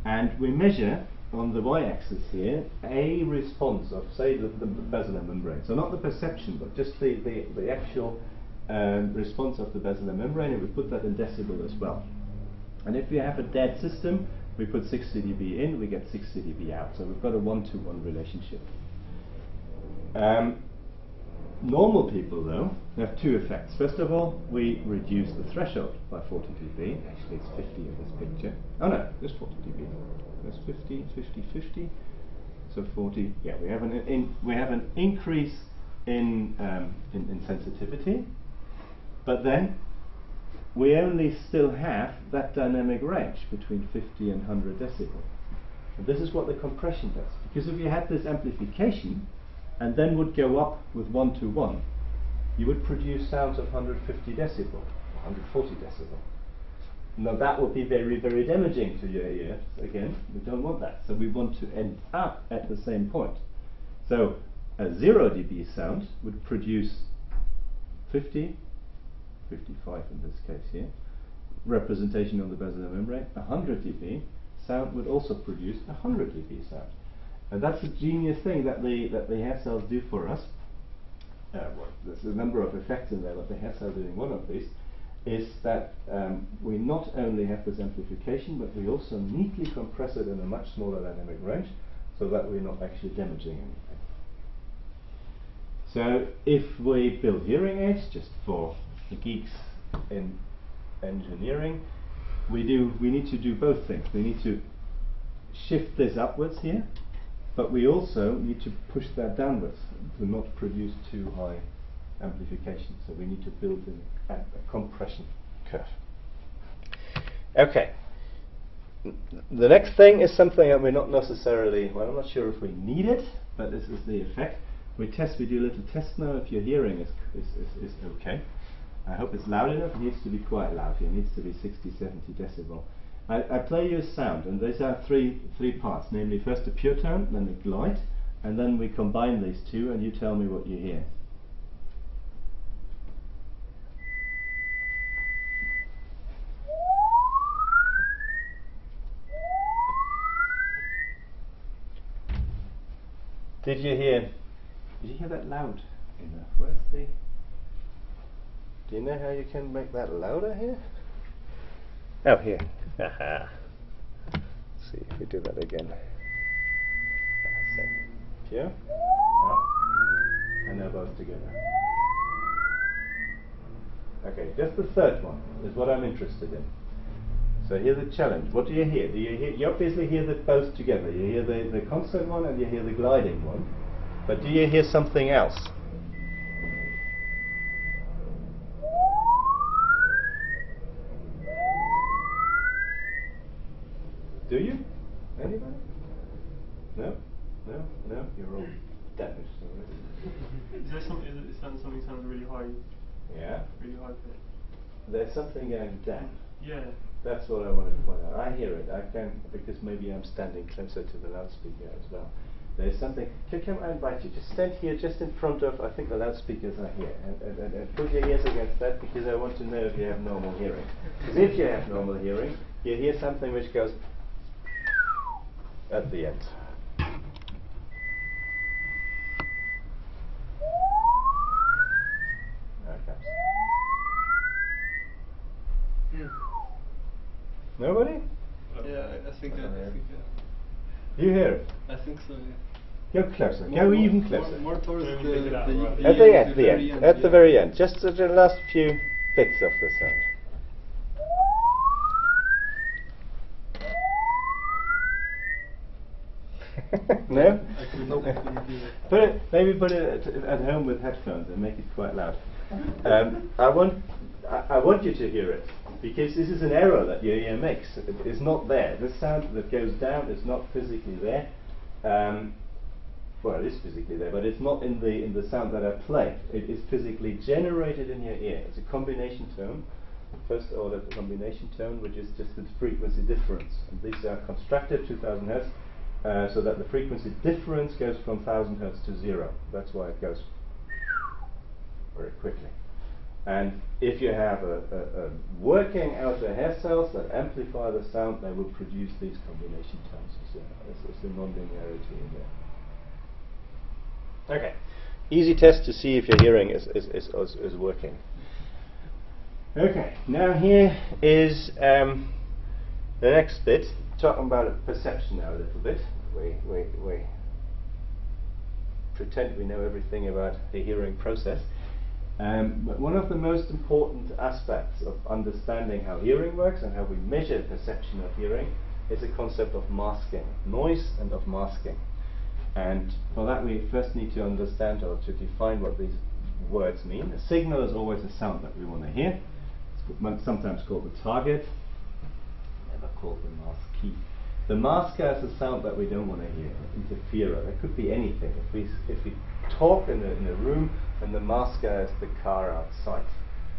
And we measure on the y-axis here a response of, say, the basilar membrane. So not the perception, but just the actual response of the basilar membrane, and we put that in decibel as well. And if we have a dead system, we put 60 dB in, we get 60 dB out. So we've got a 1-to-1 relationship. Normal people, though, have two effects. First of all, we reduce the threshold by 40 dB. Actually, it's 50 in this picture. Oh no, there's 40 dB. There's 50, 50, 50. So 40. Yeah, we have an increase in sensitivity, but then we only still have that dynamic range between 50 and 100 decibel. And this is what the compression does. Because if you had this amplification and then would go up with 1-to-1, you would produce sounds of 150 decibel, 140 decibel. Now that would be very, very damaging to your ear. Again, we don't want that. So we want to end up at the same point. So a 0 dB sound would produce 50, 55 in this case here, representation on the basilar membrane. 100 dB sound would also produce 100 dB sound. And that's a genius thing that the hair cells do for us. Well, there's a number of effects in there, but the hair cell doing one of these is that we not only have this amplification, but we also neatly compress it in a much smaller dynamic range, so that we're not actually damaging anything. So if we build hearing aids, just for the geeks in engineering, we need to do both things. We need to shift this upwards here, but we also need to push that downwards to not produce too high amplification. So we need to build in a compression curve. Okay. The next thing is something that we're not necessarily, well, I'm not sure if we need it, but this is the effect. We do a little test now if your hearing is okay. I hope it's loud enough. It needs to be quite loud here. It needs to be 60, 70 decibel. I play you a sound, and these are three parts, namely first a pure tone, then a glide, and then we combine these two, and you tell me what you hear. Did you hear that loud enough? Where's the... Do you know how you can make that louder here? Oh, here. Let's see if we do that again. Pure. Up. And now both together. Okay, just the third one is what I'm interested in. So here's the challenge. What do you hear? You obviously hear the both together. You hear the constant one and you hear the gliding one. But do you hear something else? Do you? Anybody? No? No? No? You're all damaged already. Is there something sounds really high? Yeah? Really high pitch? There's something going down. Yeah. That's what I wanted to point out. I hear it. I can, because maybe I'm standing closer to the loudspeaker as well. There's something. Come, I invite you. Just stand here, just in front of, I think the loudspeakers are here. And put your ears against that, because I want to know if you have normal hearing. Because if you have normal hearing, you hear something which goes at the end. Nobody? Yeah, I think I that. don't I think, You hear it? I think so. Yeah. Go closer. Go even closer. More towards So the, we pick it up, right? At the end, very at the yeah. very end. Just the last few bits of the sound. No? Maybe put it at home with headphones and make it quite loud. I want you to hear it, because this is an error that your ear makes. It's not there. The sound that goes down is not physically there. Well, it is physically there, but it's not in the sound that I play. It is physically generated in your ear. It's a combination tone, first order combination tone, which is just its frequency difference. And these are constructed 2000 hertz, so that the frequency difference goes from 1000 hertz to 0. That's why it goes very quickly. And if you have a working outer hair cells that amplify the sound, they will produce these combination tones. It's the non-linearity in there. Okay, easy test to see if your hearing is working. Okay, now here is the next bit, talking about perception now a little bit. We pretend we know everything about the hearing process. But one of the most important aspects of understanding how hearing works and how we measure perception of hearing is the concept of masking, noise and of masking. And for that we first need to understand or to define what these words mean. A signal is always a sound that we want to hear. It's sometimes called the target, never called the mask key. The masker is a sound that we don't want to hear, an interferer. That could be anything. If we talk in a room, then the masker is the car outside.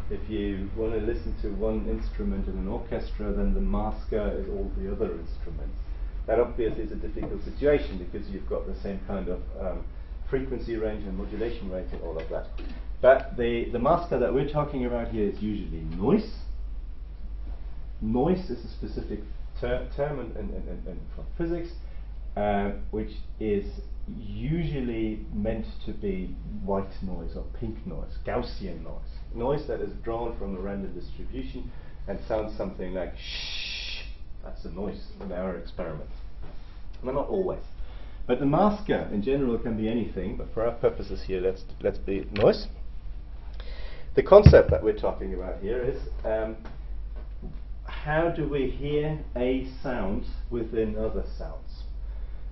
If you want to listen to one instrument in an orchestra, then the masker is all the other instruments. That obviously is a difficult situation because you've got the same kind of frequency range and modulation range and all of that. But the masker that we're talking about here is usually noise. Noise is a specific term in physics, which is usually meant to be white noise or pink noise, Gaussian noise. Noise that is drawn from a random distribution and sounds something like shh. That's a noise in our experiments. Well, not always. But the masker in general can be anything, but for our purposes here, let's be noise. The concept that we're talking about here is how do we hear a sound within other sounds?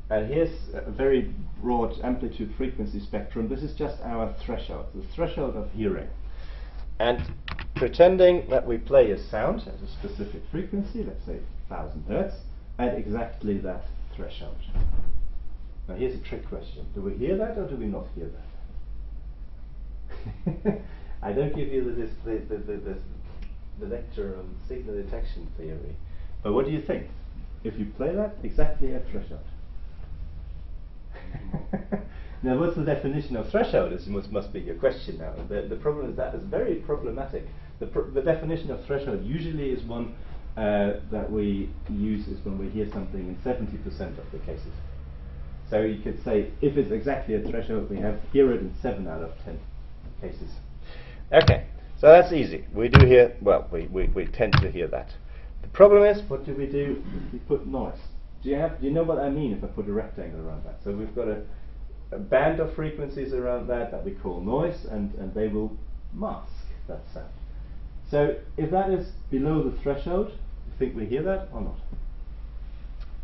And here's a very broad amplitude frequency spectrum. This is just our threshold, the threshold of hearing. And pretending that we play a sound at a specific frequency, let's say 1000 hertz, at exactly that threshold. Now here's a trick question. Do we hear that or do we not hear that? I don't give you the lecture on signal detection theory. But what do you think? If you play that exactly at threshold? Now what's the definition of threshold? This must be your question now. The problem is that is very problematic. The definition of threshold usually is one that we use is when we hear something in 70% of the cases. So you could say if it's exactly a threshold, we hear it in 7 out of 10 cases. Okay, so that's easy. We do hear, well, we tend to hear that. The problem is, what do we do if we put noise? Do you know what I mean if I put a rectangle around that? So we've got a band of frequencies around that we call noise, and they will mask that sound. So if that is below the threshold, you think we hear that or not?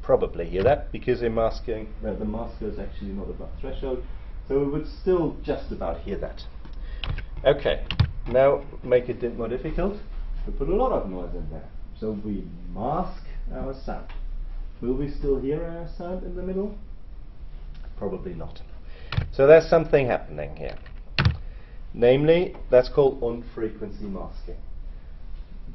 Probably hear that, because the masker is actually not above threshold, so we would still just about hear that. Okay, now make it more difficult. We put a lot of noise in there, so we mask our sound. Will we still hear our sound in the middle? Probably not. So there's something happening here. Namely, that's called on-frequency masking.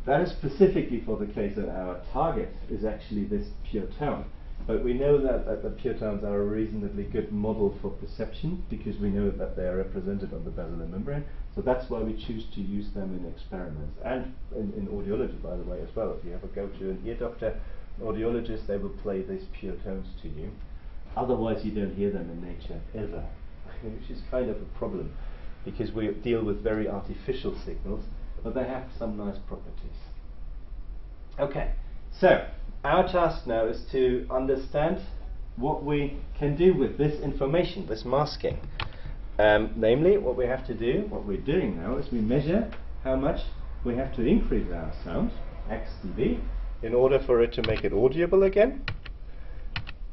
That is specifically for the case that our target is actually this pure tone. But we know that the pure tones are a reasonably good model for perception because we know that they are represented on the basilar membrane. So that's why we choose to use them in experiments and in audiology, by the way, as well. If you ever go to an ear doctor, an audiologist, they will play these pure tones to you. Otherwise, you don't hear them in nature ever, which is kind of a problem because we deal with very artificial signals, but they have some nice properties. Okay, So, our task now is to understand what we can do with this information, this masking. Namely, what we have to do, what we're doing now, is we measure how much we have to increase our sound, x dB, in order for it to make it audible again.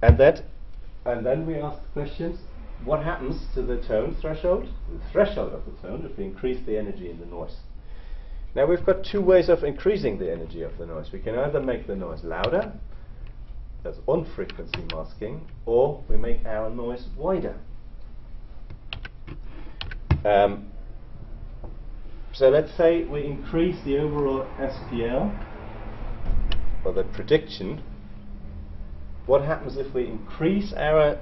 And then we ask questions, what happens to the tone threshold, the threshold of the tone, if we increase the energy in the noise? Now we've got two ways of increasing the energy of the noise. We can either make the noise louder, that's on-frequency masking, or we make our noise wider. So let's say we increase the overall SPL, or the prediction. What happens if we increase our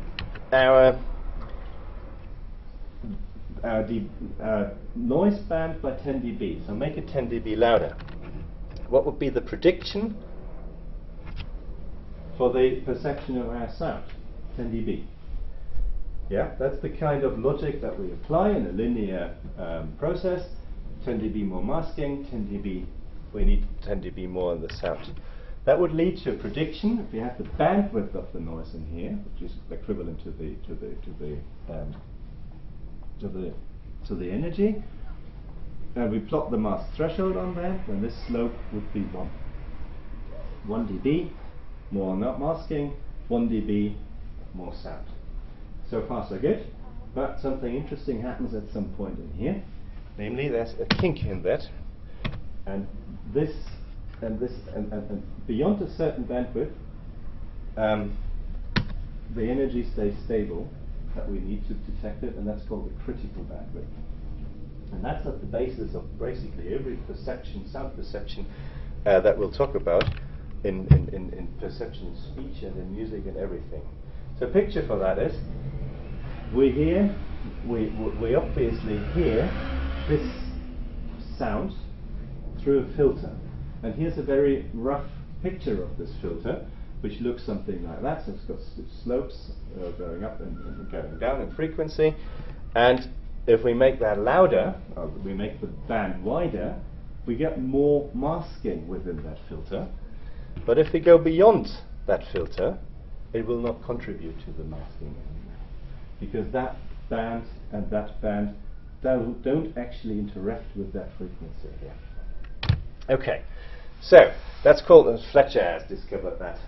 noise band by 10 dB? So make it 10 dB louder. What would be the prediction for the perception of our sound? 10 dB. Yeah, that's the kind of logic that we apply in a linear process. 10 dB more masking, 10 dB, we need 10 dB more in the sound. That would lead to a prediction. If you have the bandwidth of the noise in here, which is equivalent to the energy, and we plot the mask threshold on that, then this slope would be 1 dB more not masking, 1 dB more sound. So far so good, but something interesting happens at some point in here. Namely, there's a kink in that, and this and beyond a certain bandwidth, the energy stays stable that we need to detect it, and that's called the critical bandwidth. And that's at the basis of basically every perception, sound perception, that we'll talk about in perception in speech and in music and everything. So picture for that is, we obviously hear this sound through a filter. And here's a very rough picture of this filter, which looks something like that. So it's got slopes going up and going down in frequency. And if we make that louder, or we make the band wider, we get more masking within that filter. But if we go beyond that filter, it will not contribute to the masking anymore, because that band and that band don't actually interact with that frequency here. Okay, so that's called, and Fletcher has discovered that.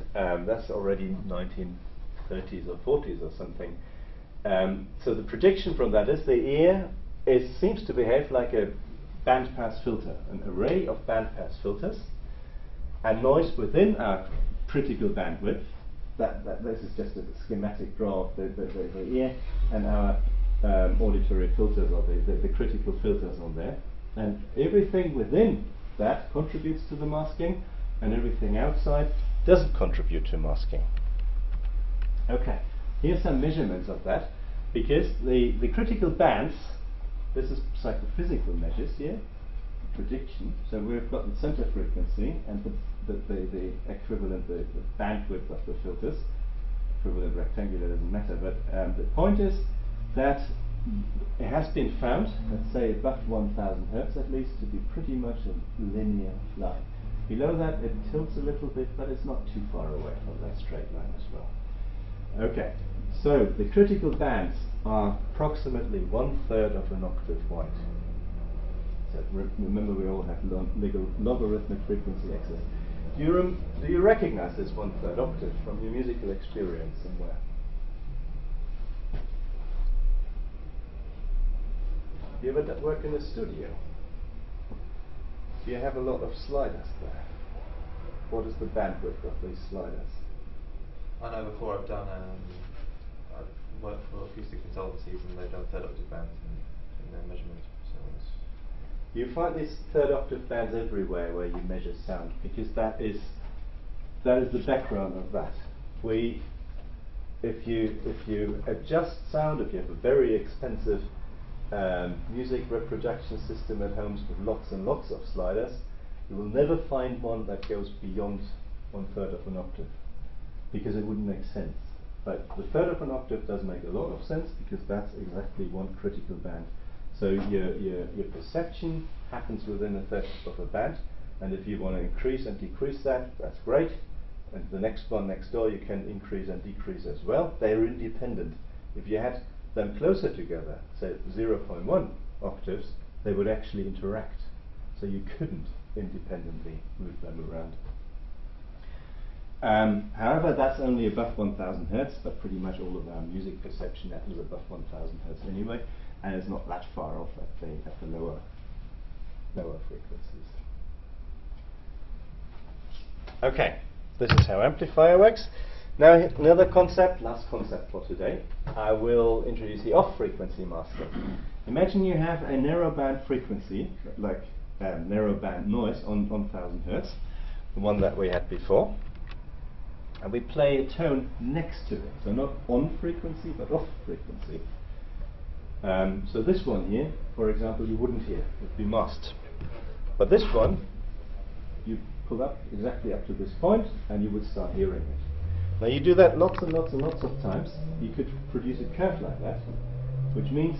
That's already 1930s or 40s or something. So the prediction from that is the ear seems to behave like a bandpass filter, an array of bandpass filters, and noise within our critical bandwidth. This is just a schematic draw of the ear and our auditory filters, or the critical filters on there. And everything within that contributes to the masking, and everything outside doesn't contribute to masking. Okay, here's some measurements of that, because the critical bands, this is psychophysical measures here, prediction. So we've got the center frequency and the equivalent, the bandwidth of the filters, equivalent rectangular doesn't matter, but the point is that it has been found, let's say above 1000 Hertz at least, to be pretty much a linear line. Below that it tilts a little bit, but it's not too far away from that straight line as well. Okay, so the critical bands are approximately 1/3 of an octave wide. So remember, we all have logarithmic frequency excess. Do you recognize this 1/3 octave from your musical experience somewhere? Do you ever work in a studio? Do you have a lot of sliders there? What is the bandwidth of these sliders? I know before I've worked for acoustic consultancies, and they've done third octave bands in their measurement. So you find these third octave bands everywhere where you measure sound, because that is the background of that. If you adjust sound, if you have a very expensive music reproduction system at home with lots and lots of sliders, you will never find one that goes beyond 1/3 of an octave, because it wouldn't make sense. But the third of an octave does make a lot of sense, because that's exactly one critical band. So your perception happens within 1/3 of a band, And if you want to increase and decrease that, that's great. And the next one next door you can increase and decrease as well. They're independent. If you had them closer together, say 0.1 octaves, they would actually interact. So you couldn't independently move them around. However, that's only above 1000 Hertz, but pretty much all of our music perception is above 1000 Hertz anyway, and it's not that far off at the lower frequencies. Okay, this is how amplifier works. Now another concept, last concept for today. I will introduce the off-frequency masking. Imagine you have a narrowband frequency, like narrowband noise on 1000 Hertz, the one that we had before, and we play a tone next to it, so not on frequency but off frequency. So this one here, for example, you wouldn't hear, it would be masked. But this one, you pull up exactly up to this point and you would start hearing it. Now you do that lots and lots and lots of times, you could produce a curve like that, which means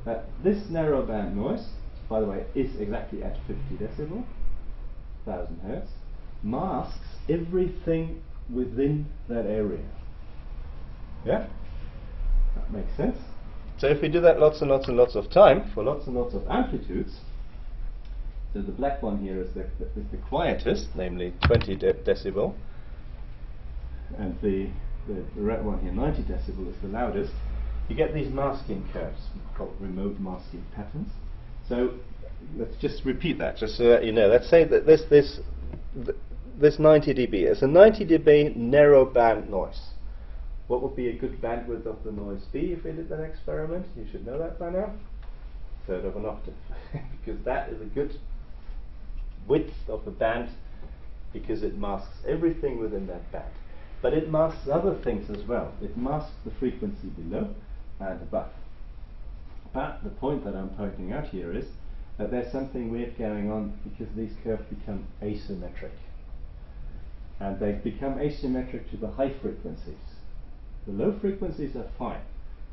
that this narrowband noise, by the way, is exactly at 50 decibel, 1000 Hertz, masks everything within that area. Yeah? That makes sense. So if we do that lots and lots and lots of time, for lots and lots of amplitudes, so the black one here is the quietest, namely 20 decibel, and the red one here, 90 decibel, is the loudest, you get these masking curves, called remote masking patterns. So let's just repeat that, just so that you know. Let's say that this 90 dB is a 90 dB narrow band noise. What would be a good bandwidth of the noise be if we did that experiment? You should know that by now. Third of an octave, because that is a good width of the band, because it masks everything within that band. But it masks other things as well. It masks the frequency below and above. But the point that I'm pointing out here is that there's something weird going on, because these curves become asymmetric. And they've become asymmetric to the high frequencies. The low frequencies are fine,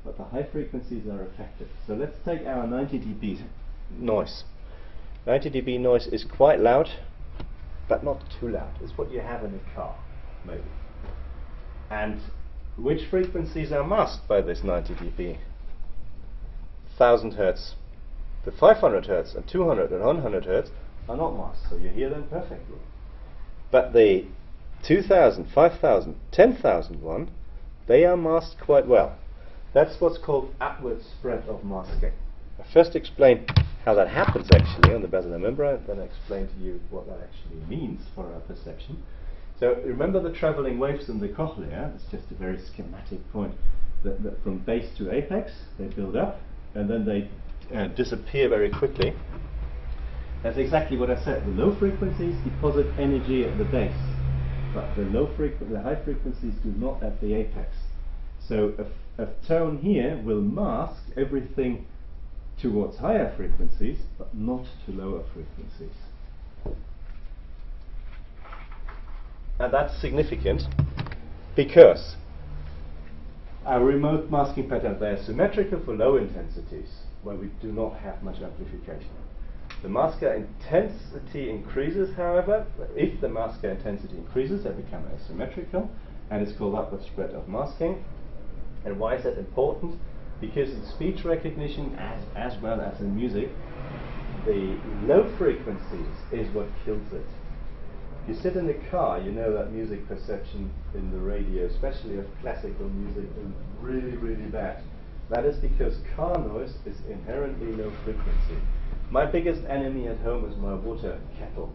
but the high frequencies are affected. So let's take our 90 dB noise. 90 dB noise is quite loud, but not too loud. It's what you have in a car, maybe. And which frequencies are masked by this 90 dB? 1000 Hertz. The 500 Hertz and 200 and 100 Hertz are not masked, so you hear them perfectly. But the 2000, 5000, 10,000 one, they are masked quite well. That's what's called upward spread of masking. I first explain how that happens actually on the basilar membrane, then I explain to you what that actually means for our perception. So remember the travelling waves in the cochlea. It's just a very schematic point. That from base to apex, they build up and then they disappear very quickly. That's exactly what I said. The low frequencies deposit energy at the base, but the high frequencies do not at the apex. So a tone here will mask everything towards higher frequencies, but not to lower frequencies. And that's significant because our remote masking patterns, they are symmetrical for low intensities, where we do not have much amplification. The masker intensity increases, however. If the masker intensity increases, they become asymmetrical, and it's called upward spread of masking. And why is that important? Because in speech recognition, as well as in music, the low frequencies is what kills it. If you sit in a car, you know that music perception in the radio, especially of classical music, is really, really bad. That is because car noise is inherently low frequency. My biggest enemy at home is my water kettle,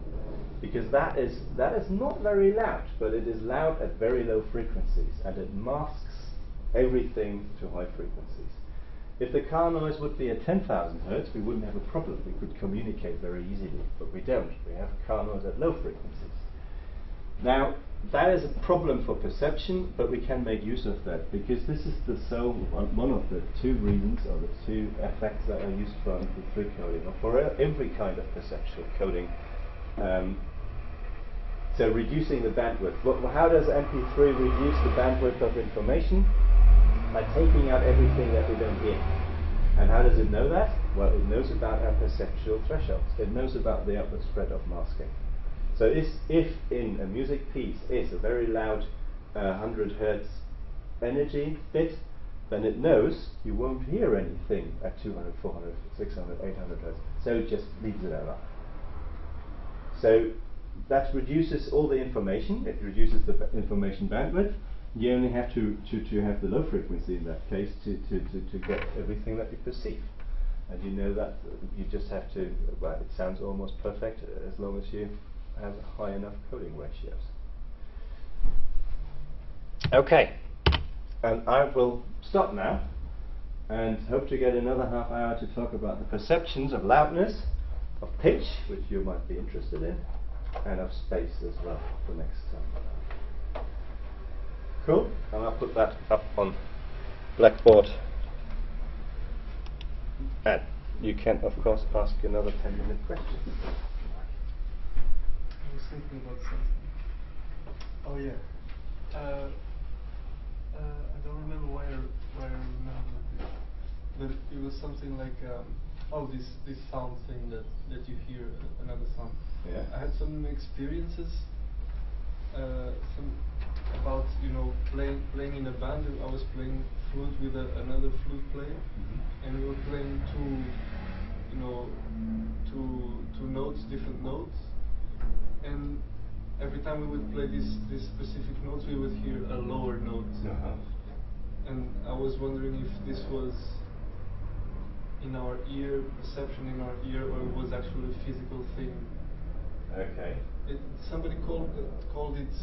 because that is not very loud, but it is loud at very low frequencies, and it masks everything to high frequencies. If the car noise would be at 10,000 Hertz, we wouldn't have a problem. We could communicate very easily, but we don't. We have car noise at low frequencies. Now, that is a problem for perception, but we can make use of that, because this is one of the two reasons, or the two effects that are used for MP3 coding, or for every kind of perceptual coding. So reducing the bandwidth. How does MP3 reduce the bandwidth of information? By taking out everything that we don't hear. And how does it know that? Well, it knows about our perceptual thresholds. It knows about the upward spread of masking. So if in a music piece is a very loud 100 hertz energy bit, then it knows you won't hear anything at 200, 400, 600, 800 hertz. So it just leaves it over. So that reduces all the information. It reduces the information bandwidth. You only have to have the low frequency in that case to get everything that you perceive. And you know that you just have to, well, it sounds almost perfect as long as you have high enough coding ratios. Okay, and I will stop now and hope to get another half hour to talk about the perceptions of loudness, of pitch, which you might be interested in, and of space as well for next time. Cool, and I'll put that up on Blackboard. And you can, of course, ask another 10-minute question. I was thinking about something. Oh yeah. I don't remember where I remember it, but it was something like this sound thing that you hear another sound. Yeah. I had some experiences, some about playing in a band. I was playing flute with another flute player, and we were playing two notes, different notes, and every time we would play these specific notes, we would hear a lower note. And I was wondering if this was in our ear, perception in our ear, or it was actually a physical thing. Okay. Somebody called it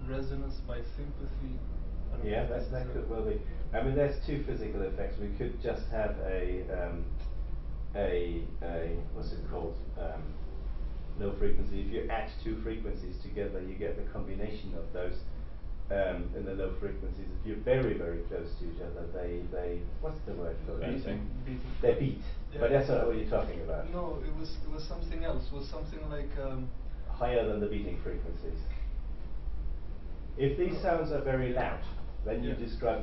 resonance by sympathy. I don't Yeah, know if that that's could well be. I mean, there's two physical effects. We could just have a what's it called? Low frequency. If you add two frequencies together, you get the combination of those in the low frequencies. If you're very, very close to each other, they what's the word for that? Beating. They beat. Yeah. But that's not what you're talking about. No, it was something else. It was something like higher than the beating frequencies. If these sounds are very loud, then you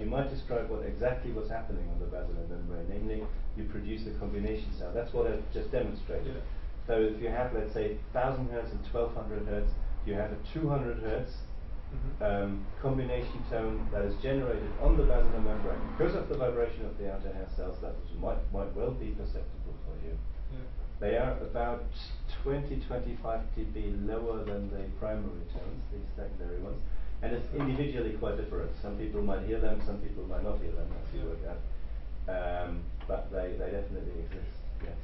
might describe exactly what's happening on the basilar membrane. Namely, you produce a combination sound. That's what I've just demonstrated. Yeah. So if you have, let's say, 1000 hertz and 1200 hertz, you have a 200 hertz combination tone that is generated on the basilar membrane because of the vibration of the outer hair cells. That might well be perceptible for you. Yeah. They are about 20-25 dB lower than the primary tones, these secondary ones. And it's individually quite different. Some people might hear them, some people might not hear them, as you work out. But they definitely exist, yes.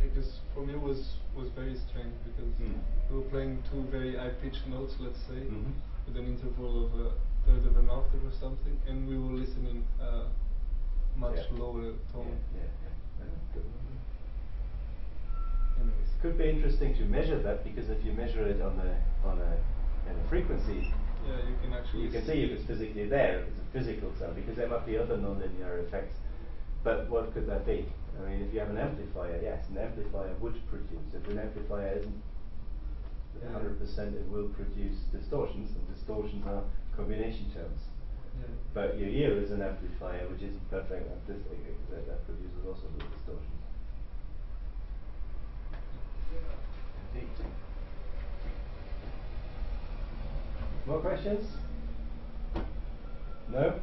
Because for me it was very strange because we were playing two very high-pitched notes, let's say, with an interval of a third of an octave or something, and we were listening much lower tone. Anyways. Could be interesting to measure that, because if you measure it on a frequency, yeah, you can actually you can see if it's physically there, if it's a physical sound, because there might be other non-linear effects. But what could that be? I mean, if you have an amplifier, yes, an amplifier would produce. If an amplifier isn't 100%, it will produce distortions, and distortions are combination terms. Yeah. But your ear is an amplifier which isn't perfect, that produces also the distortions. Indeed. More questions? No?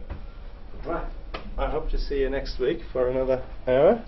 Right. I hope to see you next week for another hour.